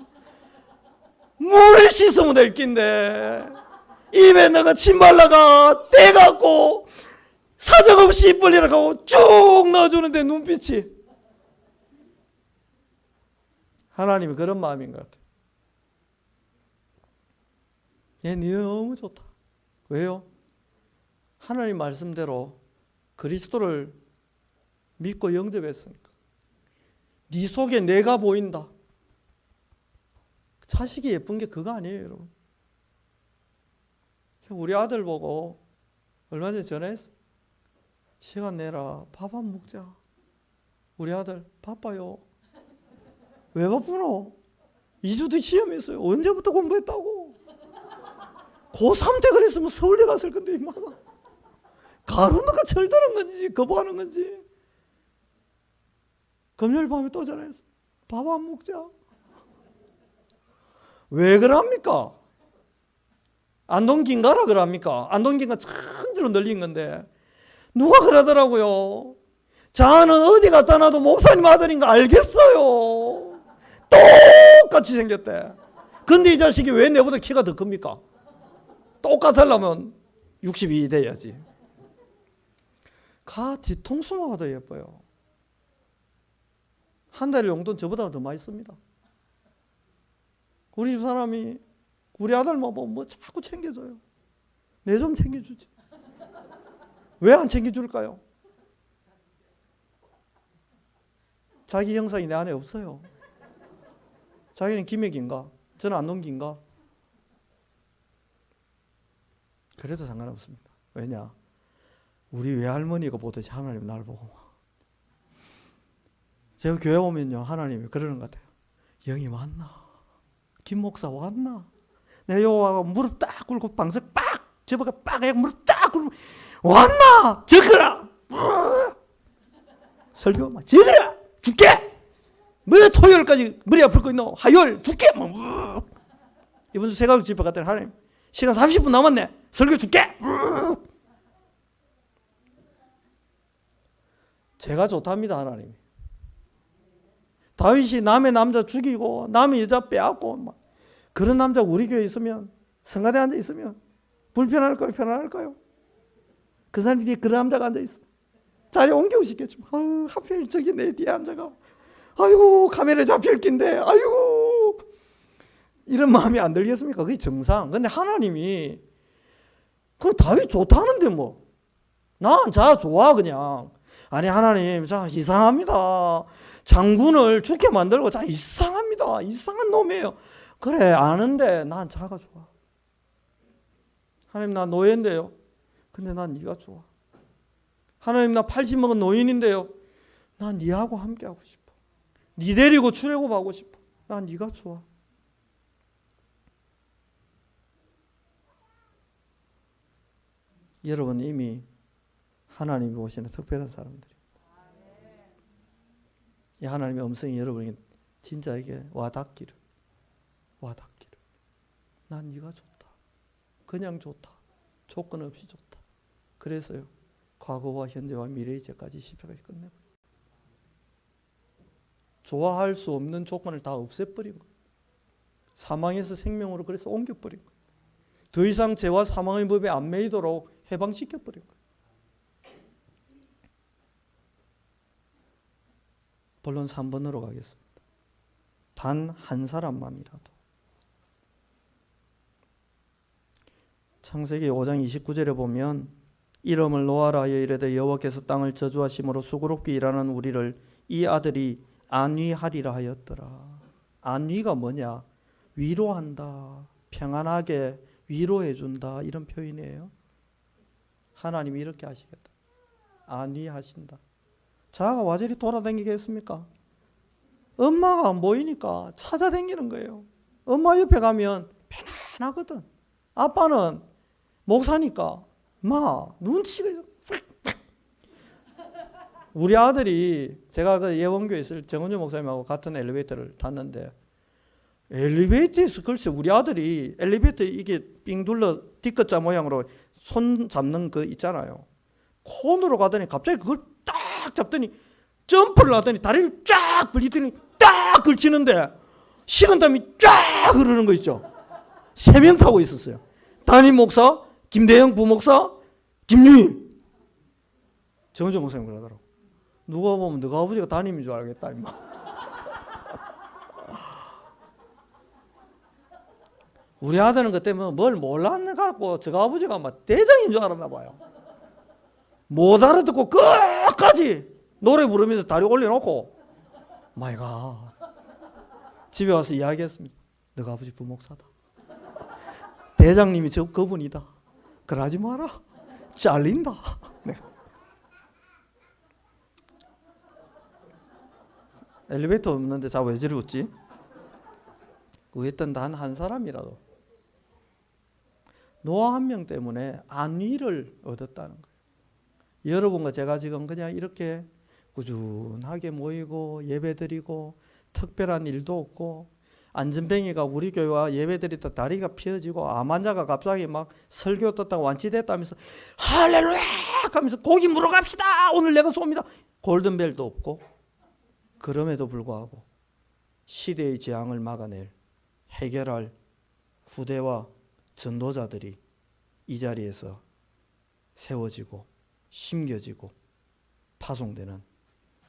물에 씻으면 될 낀데 입에 넣어가 침 발라가 떼갖고 사정없이 입 벌리라고 하고 쭉 넣어주는데 눈빛이 하나님이 그런 마음인 것 같아요. 얘 너무 좋다. 왜요? 하나님 말씀대로 그리스도를 믿고 영접했으니까. 네 속에 내가 보인다. 자식이 예쁜 게 그거 아니에요, 여러분. 우리 아들 보고 얼마 전에 전화했어. 시간 내라. 밥 한 먹자. 우리 아들 바빠요. 왜 바쁘노? 2주 뒤 시험이 있어요. 언제부터 공부했다고? 고3 때 그랬으면 서울대 갔을 건데 임마가. 가루누가 철드는 건지 거부하는 건지. 금요일 밤에 또 전화했어. 밥 안 먹자. 왜 그럽니까? 안동긴가라 그럽니까? 안동긴가 천지로 널린 건데 누가 그러더라고요. 자는 어디 갖다 놔도 목사님 아들인가 알겠어요. 똑같이 생겼대. 근데 이 자식이 왜 내보다 키가 더 큽니까? 똑같으려면 62 돼야지. 가 뒤통수마가 더 예뻐요. 한 달에 용돈 저보다 더 많이 씁니다. 우리 집 사람이 우리 아들만 보면 뭐 자꾸 챙겨줘요. 내 좀 챙겨주지. 왜 안 챙겨줄까요? 자기 형상이 내 안에 없어요. 자기는 김해기인가? 저는 안동기인가? 그래도 상관없습니다. 왜냐? 우리 외할머니가 보듯이 하나님 나를 보고 제가 교회 오면요 하나님이 그러는 것 같아요. 영이 왔나? 김 목사 왔나? 내가 여호와가 무릎 딱 꿇고 방석 빡 접어가 빡 해 무릎 딱 꿇고 왔나? 적으라! 설교 막 적으라! 죽게! 뭐 토요일까지 머리 아플 거 있노? 화요일 죽게! 이번 주 새가족 집회 갔더니 하나님 시간 30분 남았네. 설교 줄게. 제가 좋답니다 하나님. 다윗이 남의 남자 죽이고 남의 여자 빼앗고 막 그런 남자 우리 교회에 있으면 성가대에 앉아 있으면 불편할까요? 편안할까요? 그 사람이 뒤에 그런 남자가 앉아 있어. 자리 옮기고 싶겠지만 하필 저기 내 뒤에 앉아가 아이고 카메라에 잡힐 낀데 아이고 이런 마음이 안 들겠습니까? 그게 정상. 근데 하나님이 그 다윗 좋다는데 뭐 난 자 좋아 그냥. 아니 하나님 자 이상합니다. 장군을 죽게 만들고 자 이상합니다. 이상한 놈이에요. 그래 아는데 난 자가 좋아. 하나님 나 노예인데요. 근데 난 네가 좋아. 하나님 나 80 먹은 노인인데요. 난 네하고 함께 하고 싶어. 네 데리고 출애굽하고 싶어. 난 네가 좋아. 여러분 이미 하나님이 오시는 특별한 사람들입니다. 이 하나님의 음성이 여러분에게 진짜에게 와닿기를. 난 네가 좋다. 그냥 좋다. 조건 없이 좋다. 그래서요. 과거와 현재와 미래의 죄까지 십자가에 끝내버려. 좋아할 수 없는 조건을 다 없애버린 거예요. 사망에서 생명으로 그래서 옮겨버린 거예요. 더 이상 죄와 사망의 법에 안 매이도록 해방시켜버린 거예요. 본론 3번으로 가겠습니다. 단 한 사람만이라도. 창세기 5장 29절에 보면 이름을 노아라 하여 이르되 여호와께서 땅을 저주하심으로 수고롭게 일하는 우리를 이 아들이 안위하리라 하였더라. 안위가 뭐냐? 위로한다. 평안하게 위로해준다. 이런 표현이에요. 하나님이 이렇게 하시겠다. 안위하신다. 자가 와저리 돌아다니겠습니까? 엄마가 안 보이니까 찾아다니는 거예요. 엄마 옆에 가면 편안하거든. 아빠는 목사니까 눈치가 있어. 우리 아들이 제가 그 예원교에 있을 정은주 목사님하고 같은 엘리베이터를 탔는데 엘리베이터에서 글쎄 우리 아들이 엘리베이터 이게 삥 둘러 D자 모양으로 손 잡는 거 있잖아요. 콘으로 가더니 갑자기 그걸 딱 잡더니 점프를 하더니 다리를 쫙 벌리더니 딱 걸치는데 식은땀이 쫙 흐르는 거 있죠. 3명 타고 있었어요. 담임 목사, 김대영 부목사, 김유임. 정은정 목사님 그러더라고. 누가 보면 너가 아버지가 담임인 줄 알겠다 임마. 우리 아들은 그때 뭘 몰랐나 갖고 저 아버지가 막 대장인 줄 알았나 봐요. 못 알아듣고 끝까지 노래 부르면서 다리 올려놓고 마이 갓. 집에 와서 이야기했습니다. 너가 아버지 부목사다. 대장님이 그분이다. 그러지 마라. 잘린다. 네. 엘리베이터 없는데 자 왜 저리 웃지? 그랬던 단 한 사람이라도 노아 한 명 때문에 안위를 얻었다는 거예요. 여러분과 제가 지금 그냥 이렇게 꾸준하게 모이고 예배드리고 특별한 일도 없고 안전뱅이가 우리 교회와 예배드리다 다리가 펴지고 암 환자가 갑자기 막 설교 떴다가 완치됐다면서 할렐루야 하면서 고기 물어 갑시다 오늘 내가 쏩니다 골든벨도 없고 그럼에도 불구하고 시대의 재앙을 막아낼 해결할 후대와 전도자들이 이 자리에서 세워지고 심겨지고 파송되는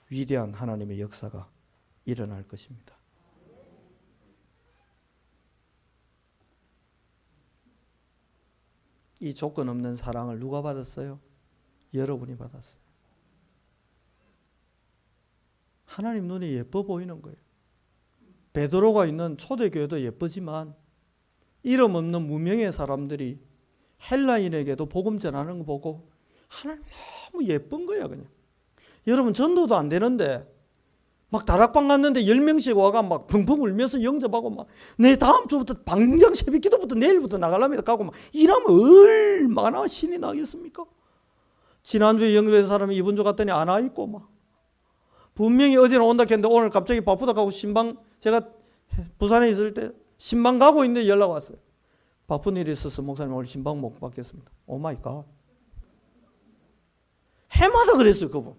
위대한 하나님의 역사가 일어날 것입니다. 이 조건 없는 사랑을 누가 받았어요? 여러분이 받았어요. 하나님 눈에 예뻐 보이는 거예요. 베드로가 있는 초대교회도 예쁘지만 이름 없는 무명의 사람들이 헬라인에게도 복음 전하는 거 보고 하나님 너무 예쁜 거야 그냥. 여러분 전도도 안 되는데 막 다락방 갔는데 10명씩 와가 막 펑펑 울면서 영접하고 막 내 다음 주부터 방장 새벽기도부터 내일부터 나가려면 가고 막 이러면 얼마나 신이 나겠습니까? 지난주에 영접된 사람이 이번 주 갔더니 안 와 있고 막 분명히 어제는 온다 했는데 오늘 갑자기 바쁘다 가고 신방 제가 부산에 있을 때 신방 가고 있는데 연락 왔어요. 바쁜 일이 있어서 목사님 오늘 신방 못 받겠습니다. 오 마이 갓. 해마다 그랬어요 그분.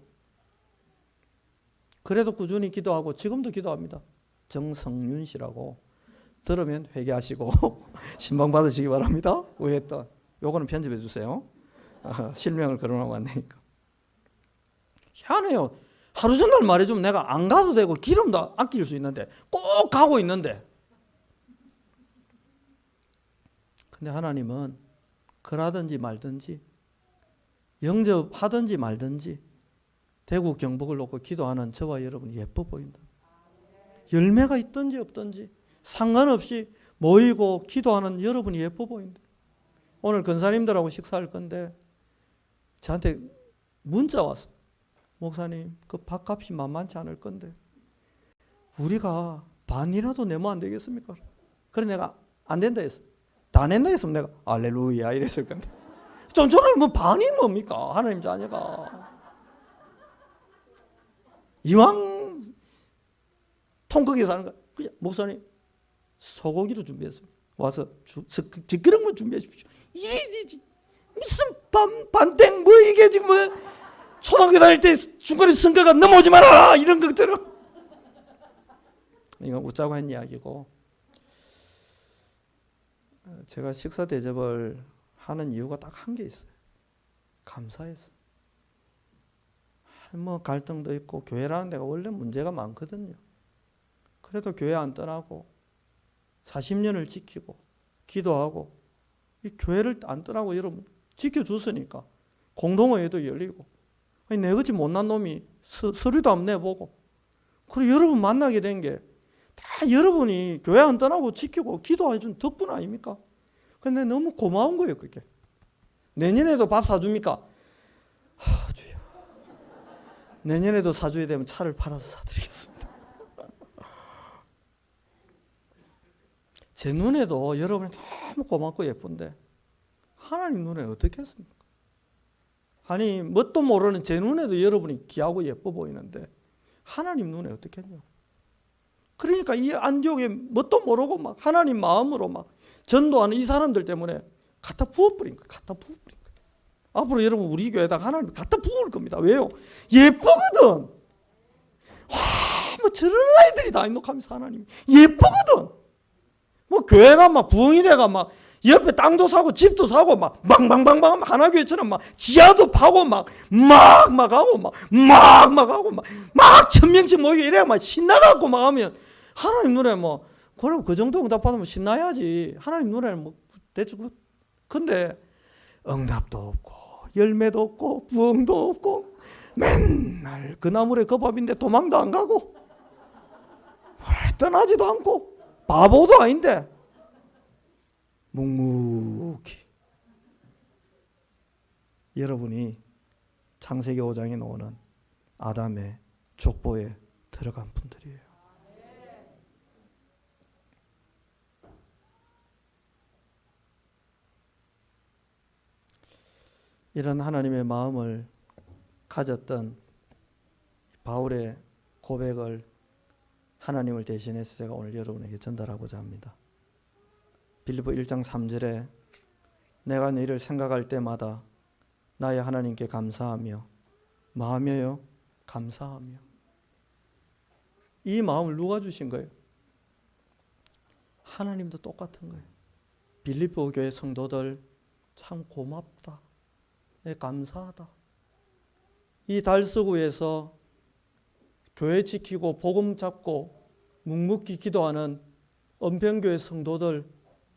그래도 꾸준히 기도하고 지금도 기도합니다. 정성윤 씨라고 들으면 회개하시고 신방 받으시기 바랍니다. 우회했던 요거는 편집해 주세요. 실명을 거론하고 안 되니까. 희한해요. 하루 전날 말해주면 내가 안 가도 되고 기름도 아낄 수 있는데 꼭 가고 있는데 근데 하나님은 그러든지 말든지 영접하든지 말든지 대구 경북을 놓고 기도하는 저와 여러분이 예뻐 보인다. 열매가 있든지 없든지 상관없이 모이고 기도하는 여러분이 예뻐 보인다. 오늘 권사님들하고 식사할 건데 저한테 문자 왔어. 목사님 그 밥값이 만만치 않을 건데 우리가 반이라도 내면 안 되겠습니까? 그래 내가 안 된다 했어. 다 낸다 했으면 내가 할렐루야 이랬을 건데 저는 뭐 반이 뭡니까? 하나님 자녀가 이왕 통크게 사는 거 목사님 소고기로 준비했습니다. 와서 젓가락만 준비해 주십시오. 이래 되지 무슨 반땡 뭐 이게 지금 뭐 초등학교 다닐 때 중간에 성가가 넘어오지 마라 이런 것들은 이건 웃자고 한 이야기고 제가 식사 대접을 하는 이유가 딱 한 개 있어요. 감사해서. 뭐 갈등도 있고 교회라는 데가 원래 문제가 많거든요. 그래도 교회 안 떠나고 40년을 지키고 기도하고 이 교회를 안 떠나고 여러분 지켜줬으니까 공동회의도 열리고 내같이 못난 놈이 서류도 안 내보고 그리고 여러분 만나게 된 게 다 여러분이 교회 안 떠나고 지키고 기도해 준 덕분 아닙니까? 근데 너무 고마운 거예요 그게. 내년에도 밥 사줍니까? 주여 내년에도 사줘야 되면 차를 팔아서 사드리겠습니다. 제 눈에도 여러분이 너무 고맙고 예쁜데 하나님 눈에 어떻게 했습니까? 아니 뭣도 모르는 제 눈에도 여러분이 귀하고 예뻐 보이는데 하나님 눈에 어떻게 했냐고. 그러니까 이 안디옥에 뭣도 모르고 막 하나님 마음으로 막 전도하는 이 사람들 때문에 갖다 부어버린 거예요. 갖다 부어버린 거예요. 앞으로 여러분 우리 교회에다가 하나님 갖다 부을 겁니다. 왜요? 예쁘거든. 와, 뭐 저런 아이들이 다 인독하면서 하나님 예쁘거든. 뭐 교회가 막 부흥이 돼가 막 옆에 땅도 사고 집도 사고 막 망망망망 하나교회처럼 막 지하도 파고 막 하고 막 하고 막 1000명씩 모이게 이래 막 신나갖고 막 하면 하나님 눈에 뭐 그럼 그 정도 응답 받으면 신나야지. 하나님 눈에는 뭐 대충. 근데 응답도 없고 열매도 없고 부흥도 없고 맨날 그 나물에 그 밥인데 도망도 안 가고 떠나지도 않고 바보도 아닌데 묵묵히. 여러분이 창세기 5장에 나오는 아담의 족보에 들어간 분들이에요. 이런 하나님의 마음을 가졌던 바울의 고백을 하나님을 대신해서 제가 오늘 여러분에게 전달하고자 합니다. 빌립보 1장 3절에 내가 너희를 생각할 때마다 나의 하나님께 감사하며 마음이요 감사하며. 이 마음을 누가 주신 거예요? 하나님도 똑같은 거예요. 빌립보 교회 성도들 참 고맙다. 네, 감사하다. 이 달서구에서 교회 지키고 복음 잡고 묵묵히 기도하는 은평교회 성도들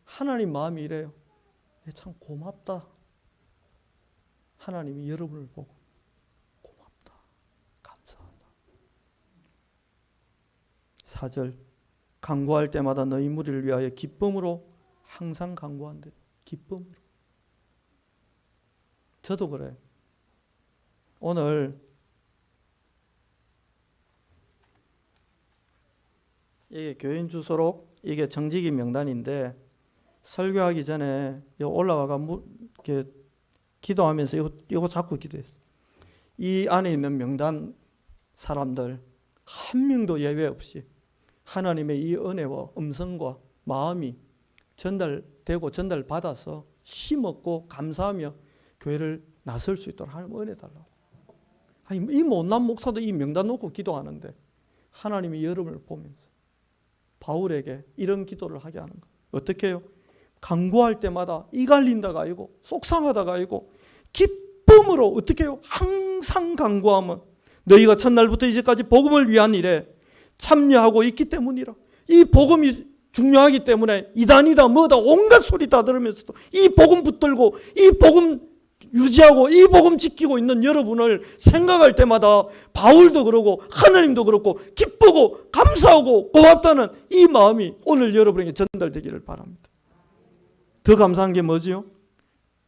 하나님 마음이 이래요. 네, 참 고맙다. 하나님이 여러분을 보고 고맙다. 감사하다. 4절 간구할 때마다 너희 무리를 위하여 기쁨으로 항상 간구한대. 기쁨으로. 저도 그래요. 오늘 이게 교인 주소록 이게 정직인 명단인데 설교하기 전에 올라와가 이렇게 기도하면서 이거 자꾸 기도했어요. 이 안에 있는 명단 사람들 한 명도 예외 없이 하나님의 이 은혜와 음성과 마음이 전달되고 전달받아서 힘없고 감사하며 교회를 나설 수 있도록 하나님 은혜 달라고. 아니, 이 못난 목사도 이 명단 놓고 기도하는데 하나님이 여러분을 보면서 바울에게 이런 기도를 하게 하는 거예요. 어떻게 해요? 간구할 때마다 이 갈린다가 아니고 속상하다가 아니고 기쁨으로 어떻게 해요? 항상 간구하면 너희가 첫날부터 이제까지 복음을 위한 일에 참여하고 있기 때문이라. 이 복음이 중요하기 때문에 이단이다 뭐다 온갖 소리 다 들으면서도 이 복음 붙들고 이 복음 유지하고 이 복음 지키고 있는 여러분을 생각할 때마다 바울도 그러고 하나님도 그렇고 기쁘고 감사하고 고맙다는 이 마음이 오늘 여러분에게 전달되기를 바랍니다. 더 감사한 게 뭐지요?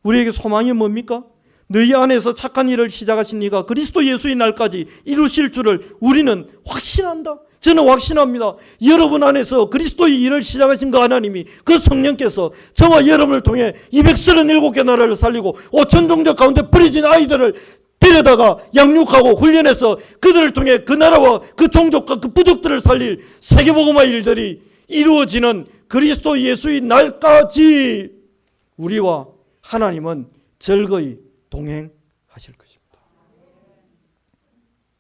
우리에게 소망이 뭡니까? 너희 안에서 착한 일을 시작하신 이가 그리스도 예수의 날까지 이루실 줄을 우리는 확신한다. 저는 확신합니다. 여러분 안에서 그리스도의 일을 시작하신 그 하나님이 그 성령께서 저와 여러분을 통해 237개 나라를 살리고 5천 종족 가운데 버려진 아이들을 데려다가 양육하고 훈련해서 그들을 통해 그 나라와 그 종족과 그 부족들을 살릴 세계복음화 일들이 이루어지는 그리스도 예수의 날까지 우리와 하나님은 즐거이 동행하실 것입니다.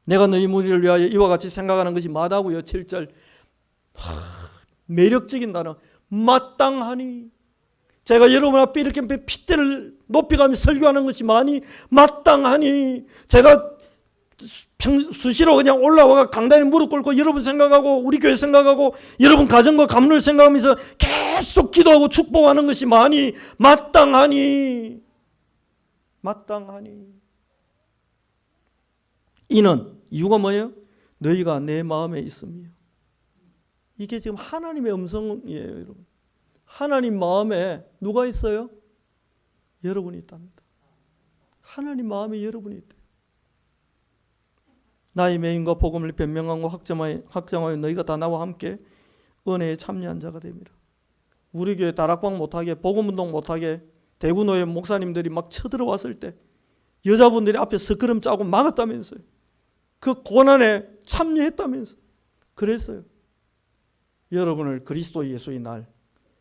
내가 너희 무리를 위하여 이와 같이 생각하는 것이 마다고요. 7절 매력적인 단어 마땅하니. 제가 여러분 앞에 이렇게 핏대를 높이가며 설교하는 것이 많이 마땅하니. 제가 수시로 그냥 올라와가 강단에 무릎 꿇고 여러분 생각하고 우리 교회 생각하고 여러분 가정과 감론을 생각하면서 계속 기도하고 축복하는 것이 많이 마땅하니. 마땅하니. 이는 이유가 뭐예요? 너희가 내 마음에 있음이요. 이게 지금 하나님의 음성이에요, 여러분. 하나님 마음에 누가 있어요? 여러분이 있답니다. 하나님 마음에 여러분이 있대요. 나의 맹인과 복음을 변명하고 확정하여 너희가 다 나와 함께 은혜에 참여한 자가 됩니다. 우리 교회 다락방 못하게 복음운동 못하게 대구노회 목사님들이 막 쳐들어왔을 때 여자분들이 앞에 스크럼 짜고 막았다면서요. 그 고난에 참여했다면서. 그랬어요. 여러분을 그리스도 예수의 날,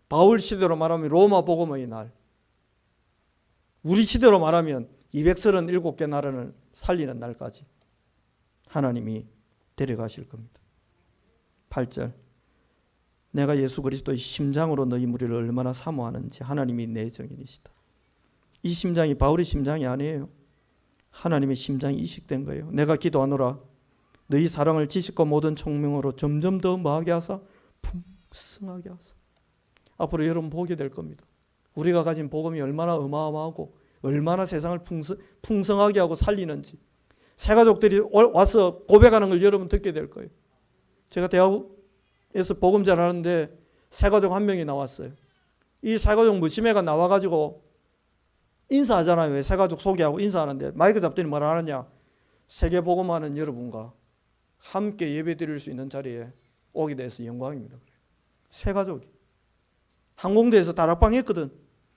바울 시대로 말하면 로마 복음의 날, 우리 시대로 말하면 237개 나라를 살리는 날까지 하나님이 데려가실 겁니다. 8절 내가 예수 그리스도의 심장으로 너희 무리를 얼마나 사모하는지 하나님이 내 증인이시다. 이 심장이 바울의 심장이 아니에요. 하나님의 심장이 이식된 거예요. 내가 기도하노라 너희 사랑을 지식과 모든 총명으로 점점 더 뭐하게 하사 풍성하게 하사. 앞으로 여러분 보게 될 겁니다. 우리가 가진 복음이 얼마나 어마어마하고 얼마나 세상을 풍성하게 하고 살리는지 새가족들이 와서 고백하는 걸 여러분 듣게 될 거예요. 제가 대학에서 복음 전하는데 새가족 한 명이 나왔어요. 이 새가족 무심해가 나와가지고 인사하잖아요. 왜 새가족 소개하고 인사하는데 마이크 잡더니 뭐라 하느냐. 세계복음하는 여러분과 함께 예배 드릴 수 있는 자리에 오게 돼서 영광입니다. 새가족이 항공대에서 다락방 했거든.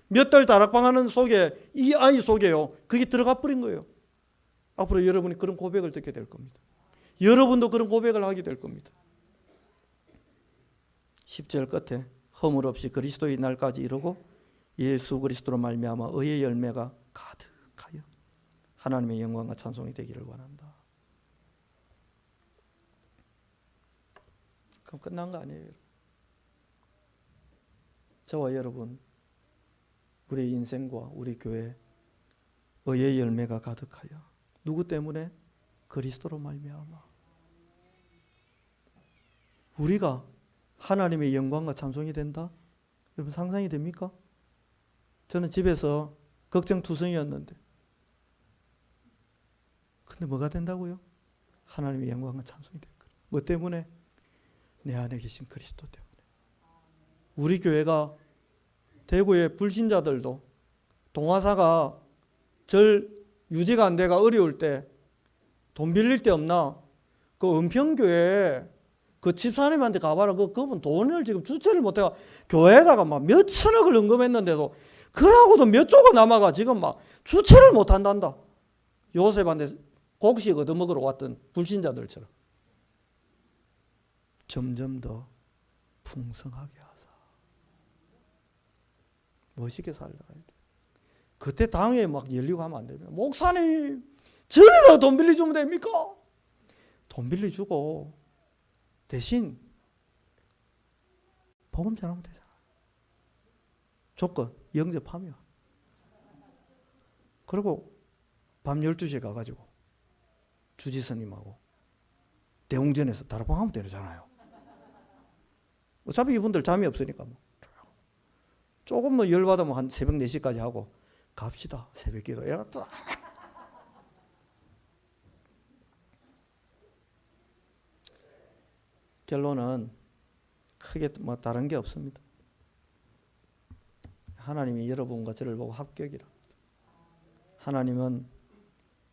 몇 달 다락방 하는 속에 이 아이 속에요. 그게 들어가 버린 거예요. 앞으로 여러분이 그런 고백을 듣게 될 겁니다. 여러분도 그런 고백을 하게 될 겁니다. 10절 끝에 허물 없이 그리스도의 날까지 이루고 예수 그리스도로 말미암아 의의 열매가 가득하여 하나님의 영광과 찬송이 되기를 원한다. 그럼 끝난 거 아니에요. 저와 여러분 우리 인생과 우리 교회 의의 열매가 가득하여 누구 때문에? 그리스도로 말미암아 우리가 하나님의 영광과 찬송이 된다? 여러분 상상이 됩니까? 저는 집에서 걱정투성이었는데 근데 뭐가 된다고요? 하나님의 영광과 찬송이 될 거예요. 뭐 때문에? 내 안에 계신 그리스도 때문에. 우리 교회가 대구의 불신자들도 동화사가 절 유지가 안 돼가 어려울 때 돈 빌릴 데 없나? 그 은평교회 그 집사님한테 가봐라. 그분 돈을 지금 주체를 못해가 교회에다가 막 몇 천억을 헌금했는데도 그러고도 몇 조가 남아가 지금 막 주체를 못한단다. 요셉한테 곡식 얻어먹으러 왔던 불신자들처럼 점점 더 풍성하게 하사 멋있게 살다가야 돼. 그때 당에 막 열리고 하면 안 됩니다. 목사님 저리다 돈 빌려주면 됩니까? 돈 빌려주고 대신 복음 전하면 되잖아. 조건 영접하면. 그리고 밤 12시에 가가지고 주지스님하고 대웅전에서 다락방 하면 되잖아요. 어차피 이분들 잠이 없으니까 뭐. 조금 뭐 열받으면 한 새벽 4시까지 하고 갑시다. 새벽 기도. 결론은 크게 뭐 다른 게 없습니다. 하나님이 여러분과 저를 보고 합격이라. 하나님은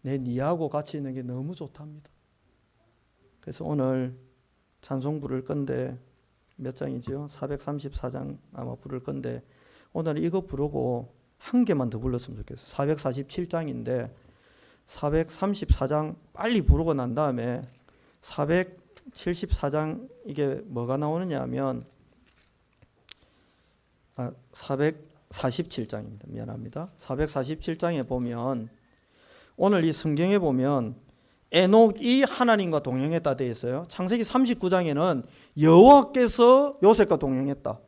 내 니하고 같이 있는 게 너무 좋답니다. 그래서 오늘 찬송 부를 건데 몇 장이죠? 434장 아마 부를 건데 오늘 이거 부르고 한 개만 더 불렀으면 좋겠어요. 447장인데 434장 빨리 부르고 난 다음에 474장 이게 뭐가 나오느냐 하면 447장입니다. 미안합니다. 447장에 보면 오늘 이 성경에 보면 에녹이 하나님과 동행했다 되어 있어요. 창세기 39장에는 여호와께서 요셉과 동행했다.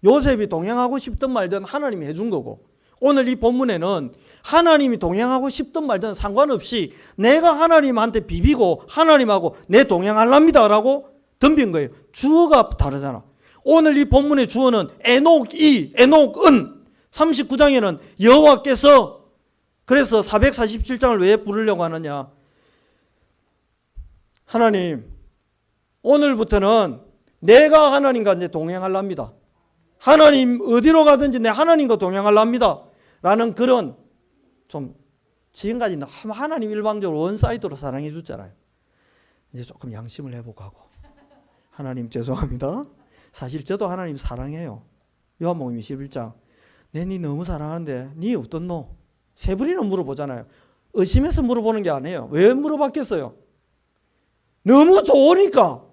요셉이 동행하고 싶든 말든 하나님이 해준 거고 오늘 이 본문에는 하나님이 동행하고 싶든 말든 상관없이 내가 하나님한테 비비고 하나님하고 내 동행하랍니다 라고 덤빈 거예요. 주어가 다르잖아. 오늘 이 본문의 주어는 에녹은 39장에는 여호와께서 그래서 447장을 왜 부르려고 하느냐. 하나님 오늘부터는 내가 하나님과 이제 동행하랍니다. 하나님 어디로 가든지 내 하나님과 동행하랍니다. 라는 그런 좀 지금까지 하나님 일방적으로 원사이드로 사랑해 줬잖아요. 이제 조금 양심을 해보고 하고 하나님 죄송합니다. 사실 저도 하나님 사랑해요. 요한복음 21장 내 니 너무 사랑하는데 니 어떻노? 세 번이나 물어보잖아요. 의심해서 물어보는 게 아니에요. 왜 물어봤겠어요? 너무 좋으니까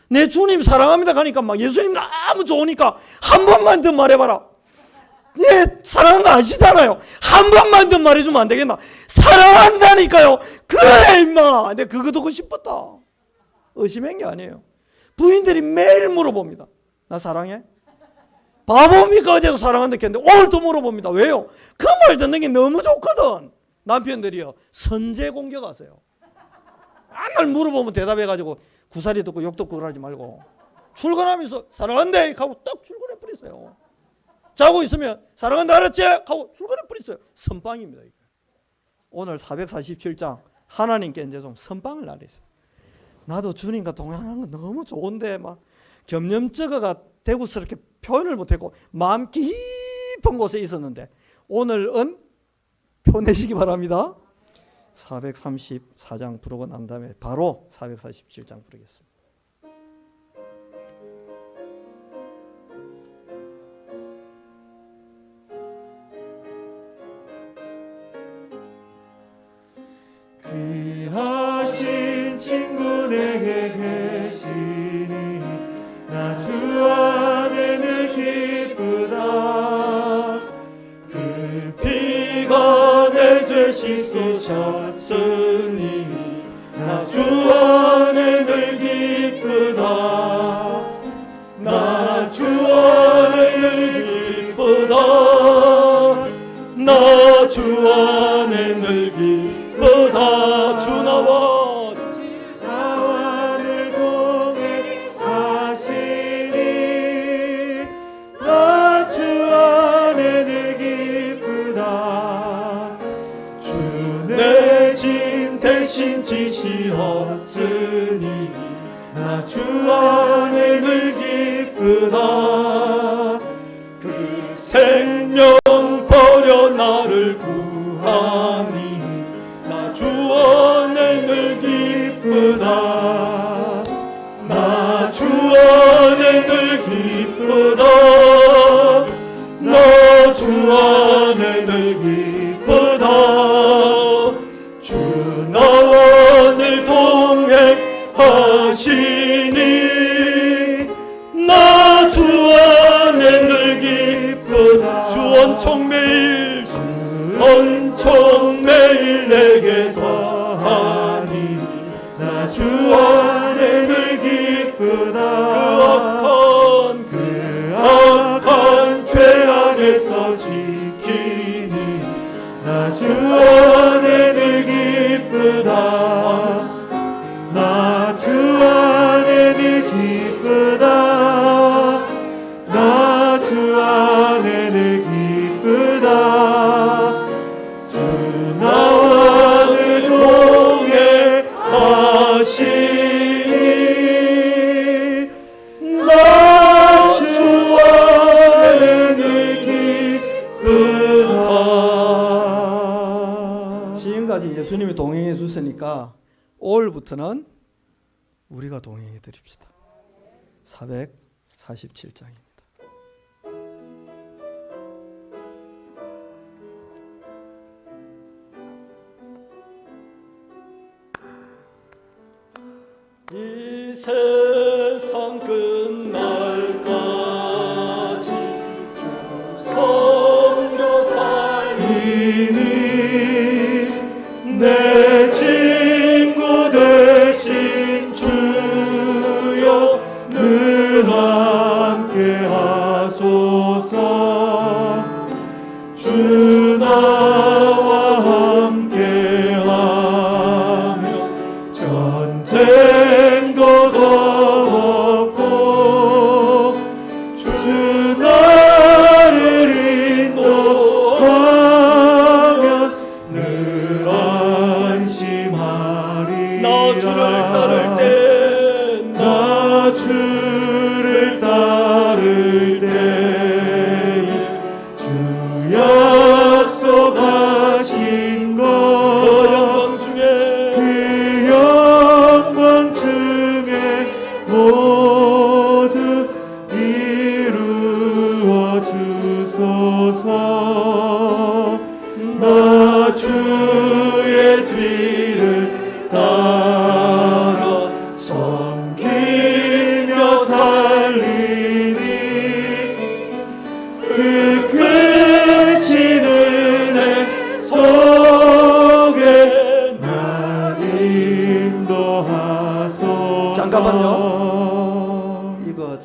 내 주님 사랑합니다 가니까 막 예수님 너무 좋으니까 한 번만 더 말해봐라. 예, 사랑하는 거 아시잖아요. 한 번만 더 말해주면 안 되겠나? 사랑한다니까요. 그래 임마. 내가 그거 듣고 싶었다. 의심한 게 아니에요. 부인들이 매일 물어봅니다. 나 사랑해? 바보입니까? 어제도 사랑한다 했는데 오늘 또 물어봅니다. 왜요? 그 말 듣는 게 너무 좋거든. 남편들이요. 선제 공격하세요. 맨날 물어보면 대답해가지고 구사리 듣고 욕 듣고 그러지 말고 출근하면서 사랑한대 하고 딱 출근해 버리세요. 자고 있으면 사랑한다 알았지? 하고 출근해 버리세요. 선빵입니다. 이거. 오늘 447장 하나님께 이제 좀 선빵을 날렸어요. 나도 주님과 동행하는 거 너무 좋은데 막 겸념쩍어가 대구스럽게 표현을 못했고 마음 깊은 곳에 있었는데 오늘은 표내시기 바랍니다. 434장 부르고 난 다음에 바로 447장 부르겠습니다. 귀하신 친구 내게 계시니 나 주 안에 늘 기쁘다. 그 피가 내 죄 씻으셨으니 나 주 안에 늘 기쁘다. 나 주 안에 늘 기쁘다. 나 주 안에 늘 기쁘다. 주 나와 늘 동행하시니 나 주 안에 늘 기쁘다. 주 내 짐 대신 지시었으니 나 주 안에 늘 기쁘다. 그 생명 버려 나를 구하니 나 주 안에 늘 기쁘다. 나 주 안에 늘 기쁘다. 나 주 안에 늘 기쁘다. 주 나와 늘 동행하시니 나 주 안에 늘 기쁘다. 주 엄청 매일 엄청 매일 내게 더하니 나 주 안에 늘 기쁘다. 그 악한 죄악에서 지키니 나 주 안에 늘 기쁘다. 나 주 안에 늘 기쁘다. 나 주 안에 늘 기쁘다. 주 나와 늘 동행하시니 나 주 안에 늘 기쁘다. 지금까지 예수님이 동행해 주시니까 올부터는 우리가 동행해 드립시다. 447장입니다. 이 세상 끝날까지 주 성교 살리니 내 친구 되신 주여 늘 함께 하소서. 주 나와 함께 하면 전쟁도 없고 주 나를 인도하면 늘 안심하리라. 나 주를 따를 때 나 주를 따를 때 주 약속하신 것 그 영광 중에 모두 이루어 주소서. 나 주의 뒤를 따라 섬기며 살리니 그 크신 은혜 속에 날 인도하소서. 잠깐만요. 이거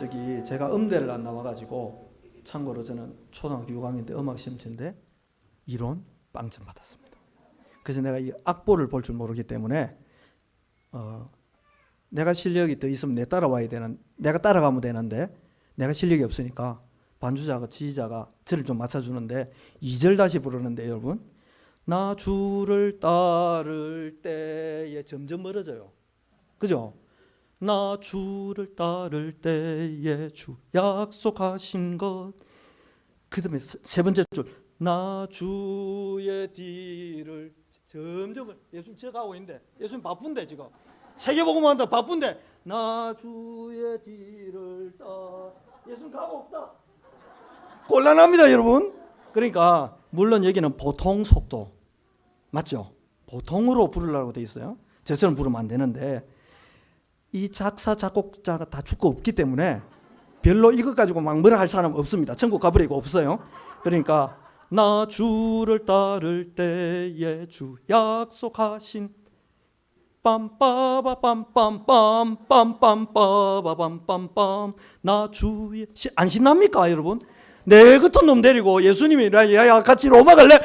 제가 음대를 안 나와가지고 참고로 저는 초등학교 6학년 때 음악 시험치인데 이론 빵점 받았습니다. 그래서 내가 이 악보를 볼 줄 모르기 때문에 내가 실력이 더 있으면 내가 따라가면 되는데 내가 실력이 없으니까 반주자가 지휘자가 저를 좀 맞춰주는데 2절 다시 부르는데 여러분 나 주를 따를 때에 점점 멀어져요. 그죠? 나 주를 따를 때에 주 약속하신 것. 그 다음에 세 번째 줄 나 주의 뒤를 점점 예수님 저 가고 있는데 예수님 바쁜데 지금 세계복음만 한다 바쁜데 나 주의 뒤를 따 예수님 가고 없다. 곤란합니다 여러분. 그러니까 물론 여기는 보통 속도 맞죠? 보통으로 부르려고 돼 있어요. 저처럼 부르면 안 되는데 이 작사 작곡자가 다 죽고 없기 때문에 별로 이것 가지고 막 뭐라 할 사람 없습니다. 천국 가버리고 없어요. 그러니까 나 주를 따를 때에 주 약속하신 빰빠바빰빰빰빰빰빰빠바빰빰빰 나 주의 안 신납니까 여러분? 내 같은 놈 데리고 예수님이 야야 같이 로마 갈래?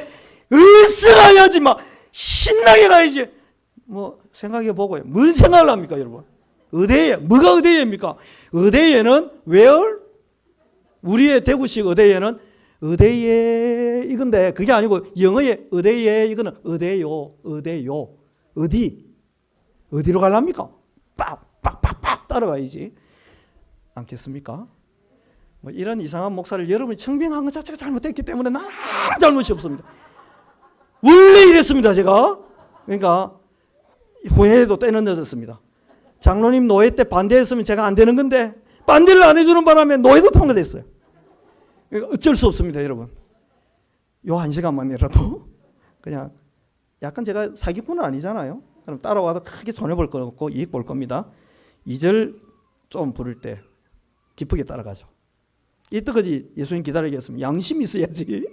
으쓱하야지 막 신나게 가야지. 뭐 생각해 보고요. 뭔 생각을 합니까 여러분? 의대예 뭐가 의대예입니까? 의대예는 where? 우리의 대구식 의대예는 의대예 이건데 그게 아니고 영어의 의대예 이거는 의대요 어디로 가랍니까? 빡빡빡빡 따라가야지 않겠습니까? 뭐 이런 이상한 목사를 여러분이 청빙한 것 자체가 잘못됐기 때문에 나는 아무 잘못이 없습니다. 원래 이랬습니다 제가. 그러니까 후회해도 때는 늦었습니다. 장로님 노예 때 반대했으면 제가 안 되는 건데 반대를 안 해주는 바람에 노예도 통과됐어요. 그러니까 어쩔 수 없습니다 여러분. 요 한 시간만이라도 그냥 약간 제가 사기꾼은 아니잖아요. 그럼 따라와도 크게 손해볼 거 없고 이익 볼 겁니다. 2절 좀 부를 때 기쁘게 따라가죠. 이때까지 예수님 기다리겠으면 양심이 있어야지.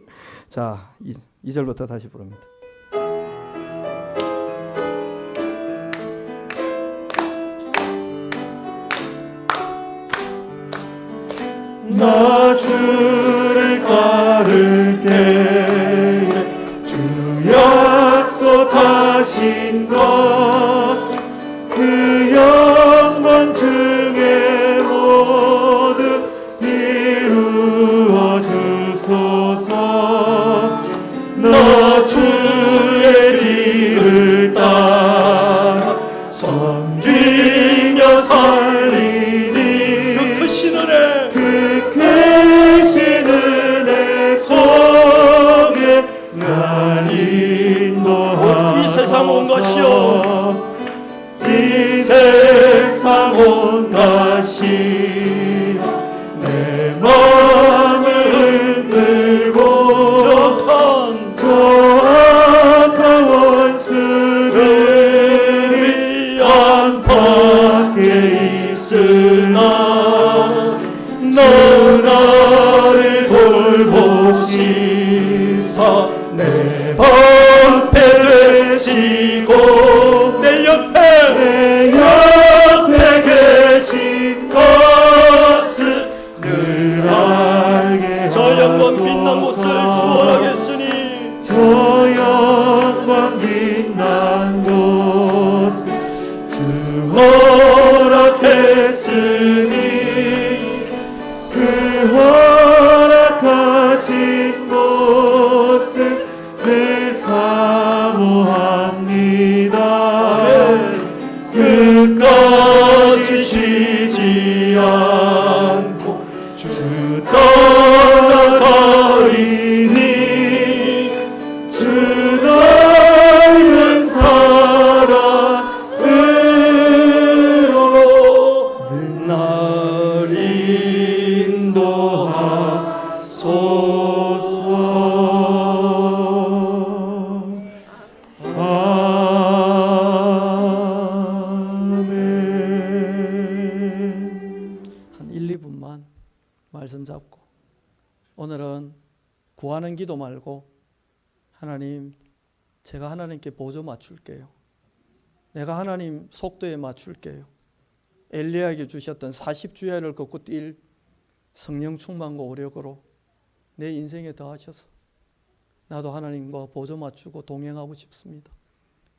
자 2절부터 다시 부릅니다. 나 주를 따를 때에 주 약속하신 것 그 영광 중에 모두 이루어 주소서. 나 주의 뒤를 따라 섬기며 살리니 그 크신 은혜 속에 날 인도하소서. 이 세상 온 것이여 이 세상 온 것이 내 마음을 흔들고 저 악한 원수들이 안팎에 있으나 너 나를 돌보시사 내 방패 되시고 내 옆에 계신 것을 늘 알게 하소서. 저 영광 빛난 곳을 주원하겠으니 저 영광 빛난 곳을 주원하겠으니 그 허락하신 곳을 늘 사모합니다. 끝까지 쉬지 않고 주 따라가리니 주 닮은 사랑으로 날 인도하소서. 한 1, 2분만 말씀 잡고 오늘은 구하는 기도 말고 하나님 제가 하나님께 보조 맞출게요. 내가 하나님 속도에 맞출게요. 엘리야에게 주셨던 40주야를 걷고 뛸 성령 충만과 오력으로 내 인생에 더하셔서 나도 하나님과 보조 맞추고 동행하고 싶습니다.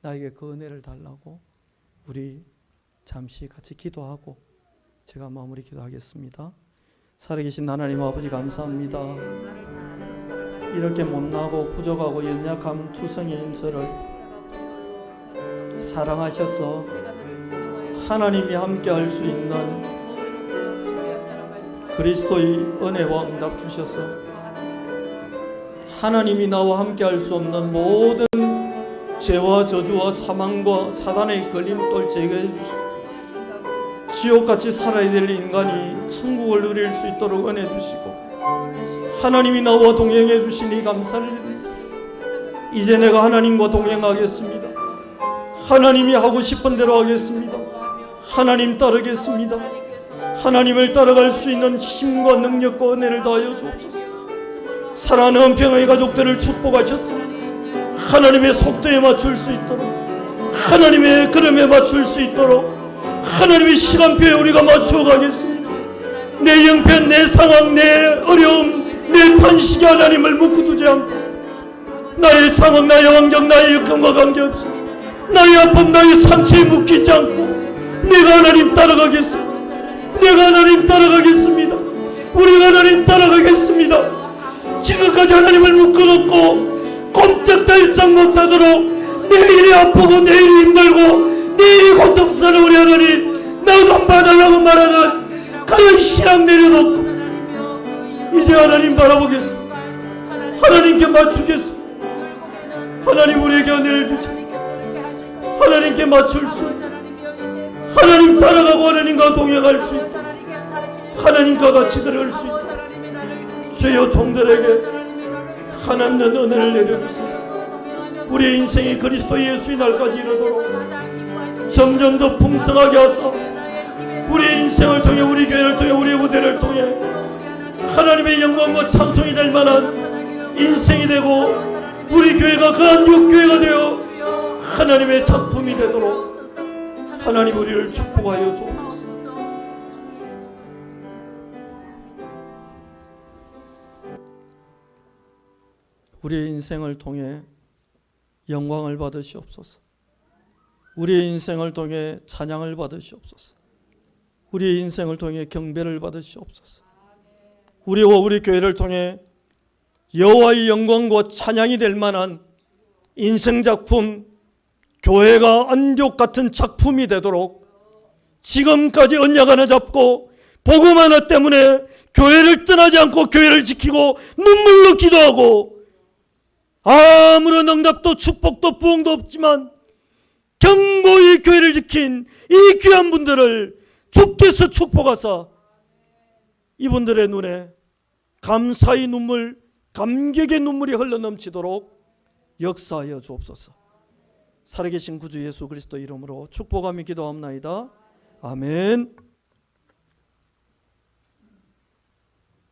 나에게 그 은혜를 달라고 우리 잠시 같이 기도하고 제가 마무리 기도하겠습니다. 살아계신 하나님 아버지 감사합니다. 이렇게 못나고 부족하고 연약한 투성이인 저를 사랑하셔서 하나님이 함께 할 수 있는 그리스도의 은혜와 응답 주셔서 하나님이 나와 함께 할 수 없는 모든 죄와 저주와 사망과 사단의 걸림돌 제거해 주시고 지옥같이 살아야 될 인간이 천국을 누릴 수 있도록 은혜 주시고 하나님이 나와 동행해 주시니 감사를 드립니다. 이제 내가 하나님과 동행하겠습니다. 하나님이 하고 싶은 대로 하겠습니다. 하나님 따르겠습니다. 하나님을 따라갈 수 있는 힘과 능력과 은혜를 다하여 주옵소서. 사랑하는 은평의 가족들을 축복하셨습니다. 하나님의 속도에 맞출 수 있도록 하나님의 걸음에 맞출 수 있도록 하나님의 시간표에 우리가 맞추어 가겠습니다. 내 형편, 내 상황, 내 어려움, 내 탄식이 하나님을 묶어두지 않고 나의 상황, 나의 환경, 나의 여건과 관계없이 나의 아픔, 나의 상처에 묶이지 않고 내가 하나님 따라가겠습니다. 내가 하나님 따라가겠습니다. 우리가 하나님 따라가겠습니다. 지금까지 하나님을 묶어놓고 꼼짝달싹 못하도록 내일이 아프고 내일이 힘들고 내일이 고통스러운 우리 하나님 나 좀 봐달라고 말하는 그런 신앙 내려놓고 이제 하나님 바라보겠습니다. 하나님께 맞추겠습니다. 하나님 우리에게 은혜를 주시고 하나님께 맞출 수 하나님 따라가고 하나님과 동행할 수 있고 하나님과 같이 걸을 수 있고 주여 종들에게 하나님의 은혜를 내려주세요. 우리의 인생이 그리스도 예수의 날까지 이르도록 점점 더 풍성하게 하사 우리의 인생을 통해 우리 교회를 통해 우리의 무대를 통해 하나님의 영광과 찬송이 될 만한 인생이 되고 우리 교회가 그 한국교회가 되어 하나님의 작품이 되도록 하나님 우리를 축복하여 주옵소서. 우리의 인생을 통해 영광을 받으시옵소서. 우리의 인생을 통해 찬양을 받으시옵소서. 우리의 인생을 통해 경배를 받으시옵소서. 우리와 우리 교회를 통해 여호와의 영광과 찬양이 될 만한 인생작품, 교회가 안족 같은 작품이 되도록 지금까지 언약 하나 잡고 복음 하나 때문에 교회를 떠나지 않고 교회를 지키고 눈물로 기도하고 아무런 응답도 축복도 부흥도 없지만 견고히 교회를 지킨 이 귀한 분들을 주께서 축복하사 이분들의 눈에 감사의 눈물, 감격의 눈물이 흘러넘치도록 역사하여 주옵소서. 살아계신 구주 예수 그리스도 이름으로 축복하며 기도합나이다. 아멘.